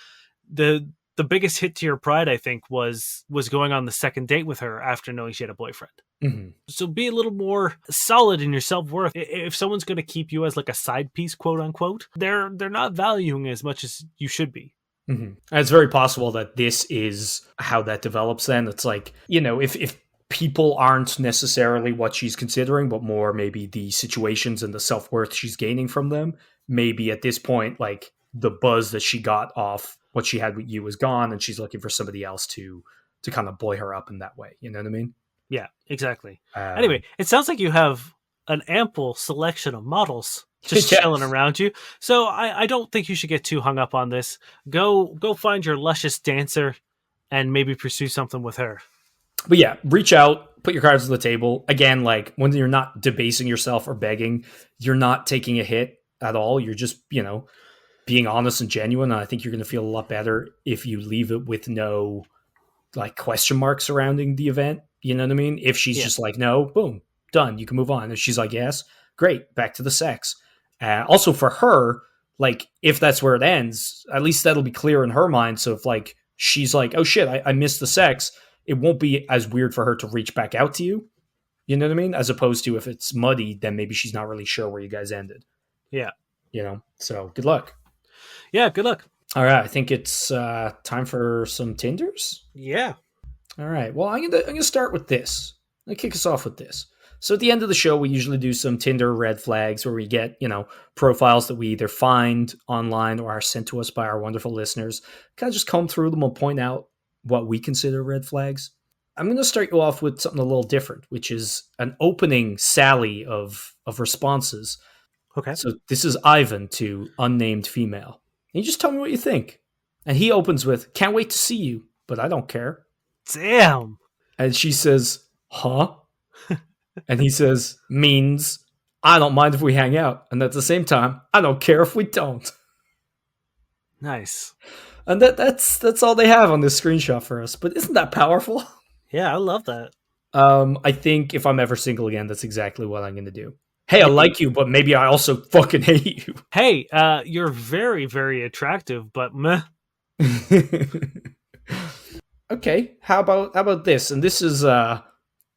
the biggest hit to your pride, I think, was going on the second date with her after knowing she had a boyfriend. Mhm. So be a little more solid in your self-worth. If someone's going to keep you as like a side piece, quote unquote, they're not valuing as much as you should be. Mm-hmm. And it's very possible that this is how that develops then. It's like, if people aren't necessarily what she's considering, but more maybe the situations and the self-worth she's gaining from them, maybe at this point, like the buzz that she got off what she had with you is gone and she's looking for somebody else to kind of buoy her up in that way. You know what I mean? Yeah, exactly. Um, Anyway, it sounds like you have an ample selection of models just Yeah. chilling around you. So I don't think you should get too hung up on this. Go find your luscious dancer and maybe pursue something with her. But yeah, reach out, put your cards on the table. Again, like when you're not debasing yourself or begging, you're not taking a hit at all. You're just, being honest and genuine. And I think you're going to feel a lot better if you leave it with no like question marks surrounding the event. You know what I mean? If she's Yeah. just like, no, boom, done. You can move on. If she's like, yes, great, back to the sex. Also for her, like if that's where it ends, at least that'll be clear in her mind. So if like she's like, oh shit, I missed the sex, it won't be as weird for her to reach back out to you. You know what I mean? As opposed to if it's muddy, then maybe she's not really sure where you guys ended. Yeah. So good luck. Yeah, good luck. All right, I think it's time for some Tinders. Yeah. All right. Well, I'm gonna start with this. I'm gonna kick us off with this. So at the end of the show, we usually do some Tinder red flags where we get, profiles that we either find online or are sent to us by our wonderful listeners. Kind of just comb through them and point out what we consider red flags. I'm going to start you off with something a little different, which is an opening sally of responses. Okay. So this is Ivan to unnamed female. And you just tell me what you think. And he opens with, can't wait to see you, but I don't care. Damn. And she says, huh? And he says, means I don't mind if we hang out. And at the same time, I don't care if we don't. Nice. And that's all they have on this screenshot for us. But isn't that powerful? Yeah, I love that. I think if I'm ever single again, that's exactly what I'm going to do. Hey, I like you, but maybe I also fucking hate you. Hey, you're very, very attractive, but meh. Okay, how about this? And this is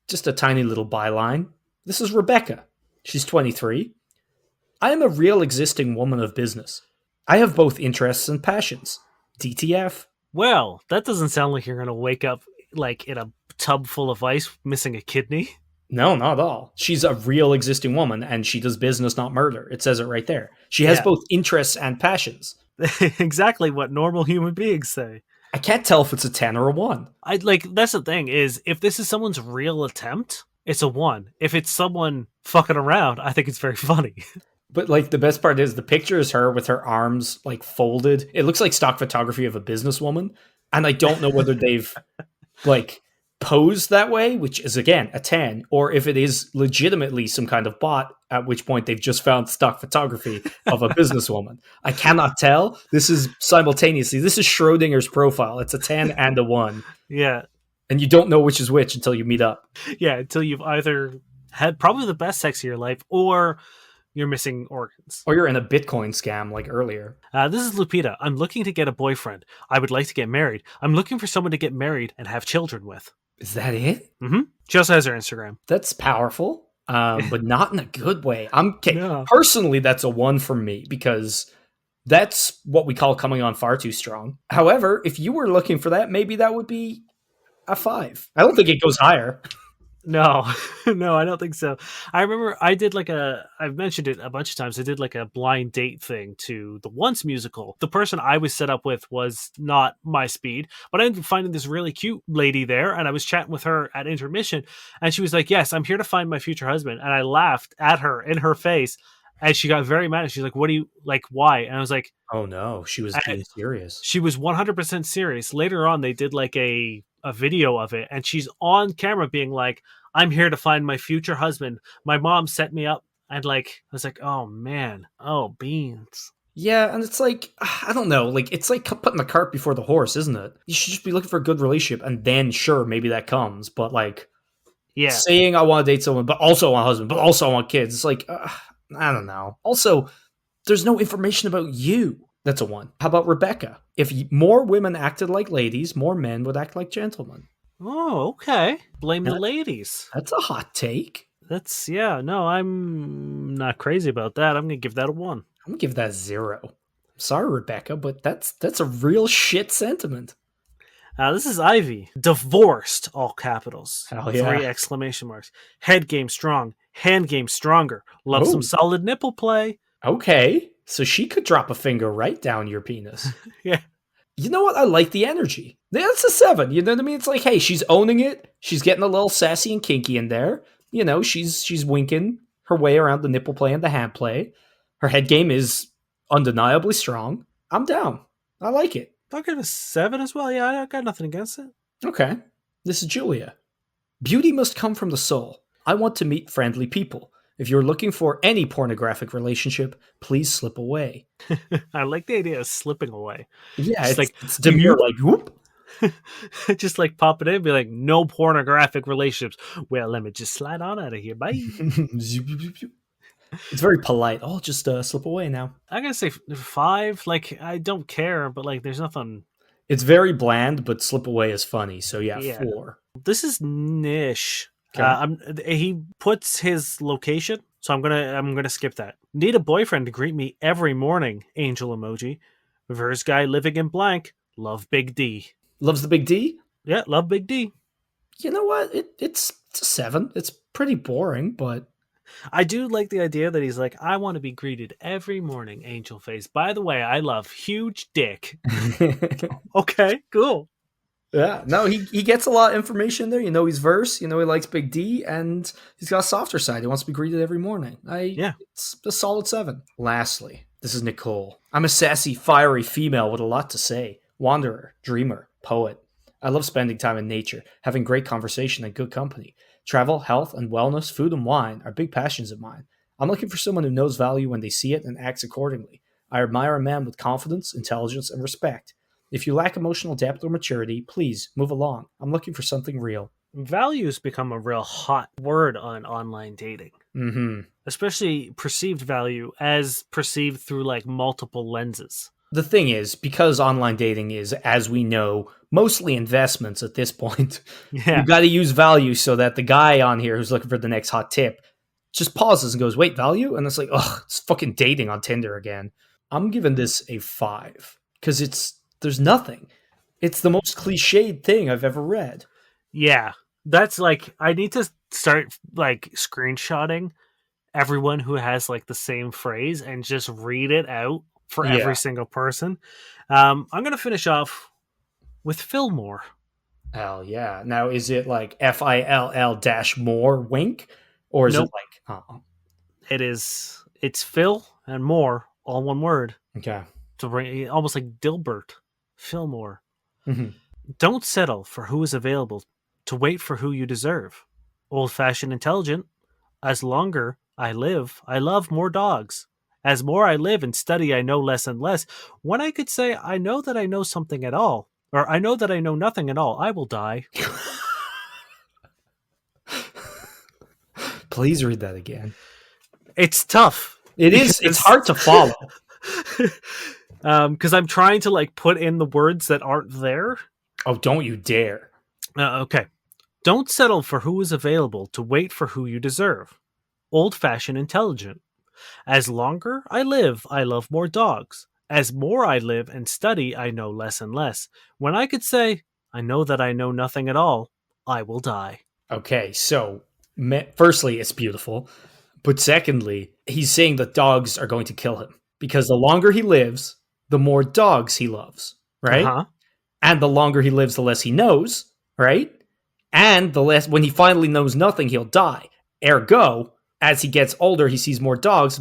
just a tiny little byline. This is Rebecca. She's 23. I am a real existing woman of business. I have both interests and passions. DTF. Well, that doesn't sound like you're going to wake up like in a tub full of ice missing a kidney. No, not at all. She's a real existing woman and she does business, not murder. It says it right there. She has both interests and passions. Exactly what normal human beings say. I can't tell if it's a 10 or a 1. That's the thing is if this is someone's real attempt, it's a 1. If it's someone fucking around, I think it's very funny. But like the best part is the picture is her with her arms like folded. It looks like stock photography of a businesswoman. And I don't know whether they've like posed that way, which is again a 10, or if it is legitimately some kind of bot, at which point they've just found stock photography of a businesswoman. I cannot tell. This is simultaneously. This is Schrodinger's profile. It's a 10 and a 1. Yeah. And you don't know which is which until you meet up. Yeah, until you've either had probably the best sex of your life or you're missing organs. Or you're in a Bitcoin scam like earlier. This is Lupita. I'm looking to get a boyfriend. I would like to get married. I'm looking for someone to get married and have children with. Is that it? Mm-hmm. She also has her Instagram. That's powerful, but not in a good way. No. Personally, that's a 1 for me because that's what we call coming on far too strong. However, if you were looking for that, maybe that would be a 5. I don't think it goes higher. No, no, I don't think so. I remember I've mentioned it a bunch of times. I did like a blind date thing to the Once musical. The person I was set up with was not my speed, but I ended up finding this really cute lady there and I was chatting with her at intermission and she was like, yes, I'm here to find my future husband. And I laughed at her in her face and she got very mad. She's like, what do you like? Why? And I was like, oh no, she was being serious. She was 100% serious. Later on, they did like a video of it and she's on camera being like, I'm here to find my future husband. My mom set me up. And like, I was like, oh man, oh beans. Yeah, and it's like, I don't know, like it's like putting the cart before the horse, isn't it? You should just be looking for a good relationship and then sure, maybe that comes. But like, yeah, saying I want to date someone, but also I want a husband, but also I want kids. It's like, I don't know. Also, there's no information about you. That's a 1. How about Rebecca? If more women acted like ladies, more men would act like gentlemen. Oh, okay. Blame the ladies. That's a hot take. I'm not crazy about that. I'm going to give that a 1. I'm going to give that 0. Sorry, Rebecca, but that's a real shit sentiment. This is Ivy. Divorced, all capitals. Hell yeah. 3 exclamation marks. Head game strong. Hand game stronger. Love some solid nipple play. Okay. So she could drop a finger right down your penis. Yeah. You know what? I like the energy. That's a 7. You know what I mean? It's like, hey, she's owning it. She's getting a little sassy and kinky in there. You know, she's winking her way around the nipple play and the hand play. Her head game is undeniably strong. I'm down. I like it. I'll give it a 7 as well. Yeah, I got nothing against it. Okay. This is Julia. Beauty must come from the soul. I want to meet friendly people. If you're looking for any pornographic relationship, please slip away. I like the idea of slipping away. Yeah, Just like it's demure, like whoop. just like pop it in and be like, no pornographic relationships. Well, let me just slide on out of here. Bye. It's very polite. Oh, just slip away now. I'm gonna say 5. Like, I don't care, but like there's nothing. It's very bland, but slip away is funny. So yeah, Yeah. 4. This is niche. Okay. He puts his location, so I'm gonna skip that. Need a boyfriend to greet me every morning. Angel emoji. Verse guy living in blank. Love Big D. Loves the big D. Yeah, love Big D. You know what? It's a 7. It's pretty boring, but I do like the idea that he's like, I want to be greeted every morning, Angel Face. By the way, I love huge dick. Okay, cool. yeah, no, he gets a lot of information there. You know, he's verse. You know, he likes Big D, and he's got a softer side. He wants to be greeted every morning. Yeah. It's a solid 7. Lastly, this is Nicole. I'm a sassy, fiery female with a lot to say. Wanderer, dreamer, poet. I love spending time in nature, having great conversation and good company. Travel, health, and wellness, food, and wine are big passions of mine. I'm looking for someone who knows value when they see it and acts accordingly. I admire a man with confidence, intelligence, and respect. If you lack emotional depth or maturity, please move along. I'm looking for something real. Values become a real hot word on online dating, Mm-hmm. especially perceived value as perceived through like multiple lenses. The thing is, because online dating is, as we know, mostly investments at this point, Yeah. you got to use value so that the guy on here who's looking for the next hot tip just pauses and goes, wait, value? And it's like, ugh, it's fucking dating on Tinder again. I'm giving this a 5 because there's nothing. It's the most cliched thing I've ever read. Yeah. That's like, I need to start like screenshotting everyone who has like the same phrase and just read it out for Yeah. every single person. I'm going to finish off with Fillmore. Hell yeah. Now, is it like FILL dash more wink? Or is Nope. it like, oh, It's Phil and more, all one word. okay. To bring almost like Dilbert. Fillmore. Mhm. Don't settle for who is available, to wait for who you deserve. Old fashioned intelligent. As longer I live, I love more dogs. As more I live and study, I know less and less. When I could say, I know that I know something at all, or I know that I know nothing at all, I will die. Please read that again. It's tough. It is. It's hard to follow. Because I'm trying to like put in the words that aren't there. Oh, don't you dare. Okay. Don't settle for who is available, to wait for who you deserve. Old fashioned intelligent. As longer I live, I love more dogs. As more I live and study, I know less and less. When I could say, I know that I know nothing at all, I will die. Okay, so firstly, it's beautiful. But secondly, he's saying that dogs are going to kill him because the longer he lives, the more dogs he loves, right? Uh-huh. And the longer he lives, the less he knows, right? And the less, when he finally knows nothing, he'll die. Ergo, as he gets older, he sees more dogs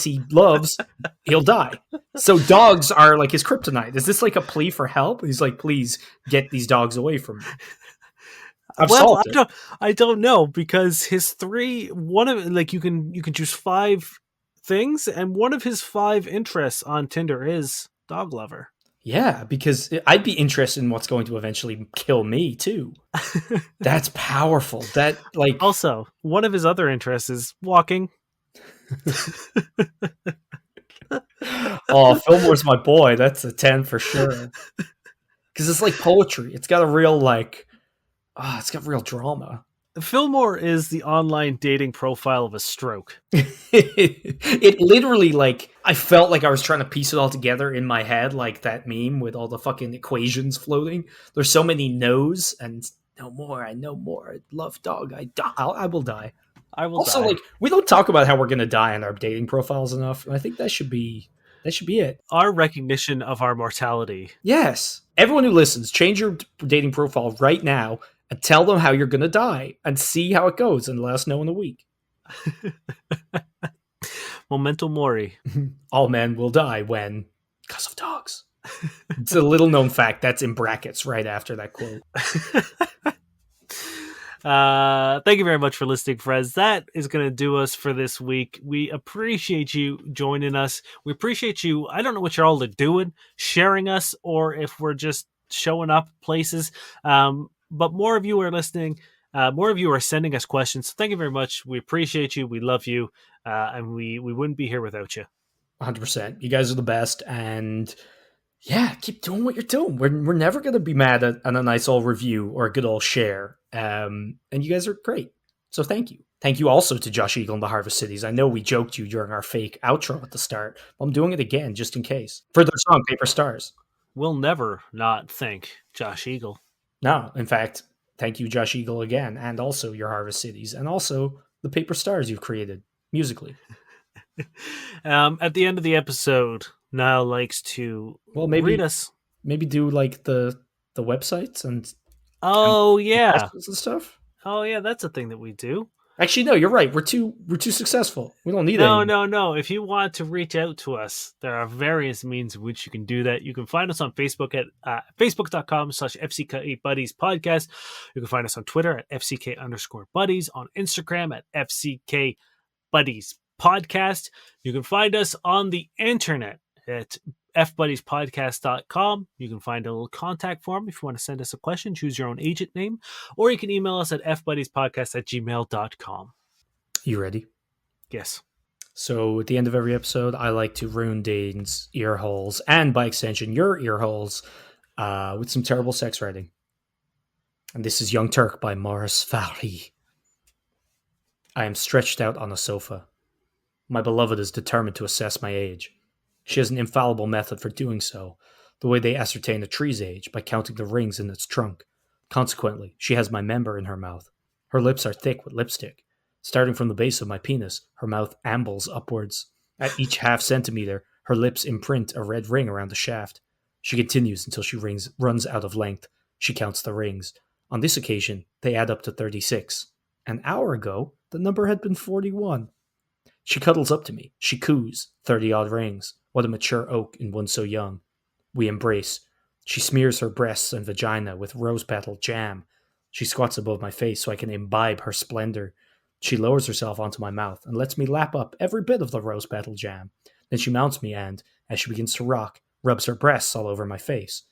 he loves, he'll die. So dogs are like his kryptonite. Is this like a plea for help? He's like, please get these dogs away from me. Well, I don't know, because his one of like you can choose 5 things, and one of his 5 interests on Tinder is dog lover. Yeah, because I'd be interested in what's going to eventually kill me too. That's powerful. That like Also, one of his other interests is walking. oh, Fillmore's my boy. That's a 10 for sure. Because it's like poetry. It's got a real like it's got real drama. Fillmore is the online dating profile of a stroke. It literally, like, I felt like I was trying to piece it all together in my head, like that meme with all the fucking equations floating. There's so many no's and no more. I know more. I love dog. I will die. I will Also, die. like, we don't talk about how we're gonna die in our dating profiles enough. And I think that should be it. Our recognition of our mortality. Yes. Everyone who listens, change your dating profile right now and tell them how you're going to die and see how it goes and let us know in a week. Memento mori. All men will die when, because of dogs. It's a little known fact that's in brackets right after that quote. Thank you very much for listening, friends. That is going to do us for this week. We appreciate you joining us. We appreciate you. I don't know what you're all doing, sharing us, or if we're just showing up places. But more of you are listening. More of you are sending us questions. So thank you very much. We appreciate you. We love you. And we wouldn't be here without you. 100%. You guys are the best. And yeah, keep doing what you're doing. We're never going to be mad at a nice old review or a good old share. And you guys are great. So thank you. Thank you also to Josh Eagle and the Harvest Cities. I know we joked you during our fake outro at the start. But I'm doing it again just in case. For their song, Paper Stars. We'll never not thank Josh Eagle. No, in fact, thank you, Josh Eagle, again. And also your Harvest Cities. And also the Paper Stars you've created musically. At the end of the episode, Niall likes to read us. Maybe do like the websites and yeah, questions and stuff. Oh yeah, that's a thing that we do. Actually, no, you're right. We're too successful. We don't need No. If you want to reach out to us, there are various means in which you can do that. You can find us on Facebook at facebook.com/FCK Buddies You can find us on Twitter at FCK_Buddies, on Instagram at FCK Buddies Podcast. You can find us on the internet at fbuddiespodcast.com. You can find a little contact form if you want to send us a question, choose your own agent name, or you can email us at fbuddiespodcast@gmail.com. You ready? Yes. So at the end of every episode, I like to ruin Dane's ear holes, and by extension, your ear holes, with some terrible sex writing. And this is Young Turk by Morris Fowley. I am stretched out on a sofa. My beloved is determined to assess my age. She has an infallible method for doing so, the way they ascertain a tree's age by counting the rings in its trunk. Consequently, she has my member in her mouth. Her lips are thick with lipstick. Starting from the base of my penis, her mouth ambles upwards. At each half centimeter, her lips imprint a red ring around the shaft. She continues until she runs out of length. She counts the rings. On this occasion, they add up to 36. An hour ago, the number had been 41. She cuddles up to me. She coos. 30-odd rings. What a mature oak in one so young. We embrace. She smears her breasts and vagina with rose petal jam. She squats above my face so I can imbibe her splendor. She lowers herself onto my mouth and lets me lap up every bit of the rose petal jam. Then she mounts me and, as she begins to rock, rubs her breasts all over my face.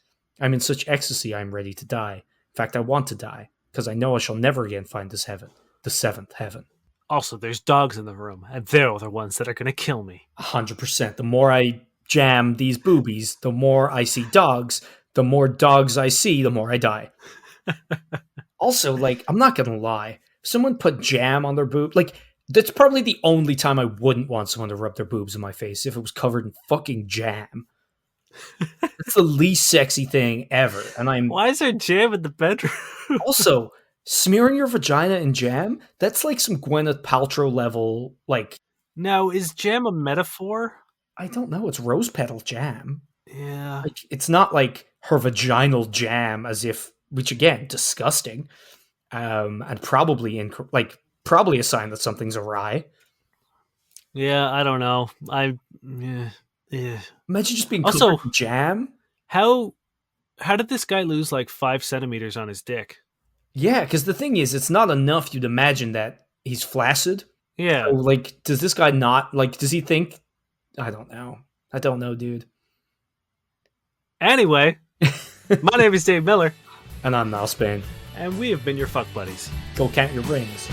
I'm in such ecstasy I am ready to die. In fact, I want to die, because I know I shall never again find this heaven, the seventh heaven. Also, there's dogs in the room, and they're the ones that are going to kill me. 100%. The more I jam these boobies, the more I see dogs. The more dogs I see, the more I die. Also, I'm not going to lie. If someone put jam on their boob, that's probably the only time I wouldn't want someone to rub their boobs in my face, if it was covered in fucking jam. It's the least sexy thing ever. And Why is there jam in the bedroom? Also, smearing your vagina in jam? That's like some Gwyneth Paltrow level, Now, is jam a metaphor? I don't know. It's rose petal jam. Yeah. It's not like her vaginal jam, which again, disgusting. And probably probably a sign that something's awry. Yeah, I don't know. Yeah. Imagine just being covered in jam. How did this guy lose 5 centimeters on his dick? Yeah, because the thing is, it's not enough you'd imagine that he's flaccid. Yeah. So, does this guy not, does he think... I don't know, dude. Anyway, my name is Dave Miller. And I'm Niall Spain. And we have been your fuck buddies. Go count your rings.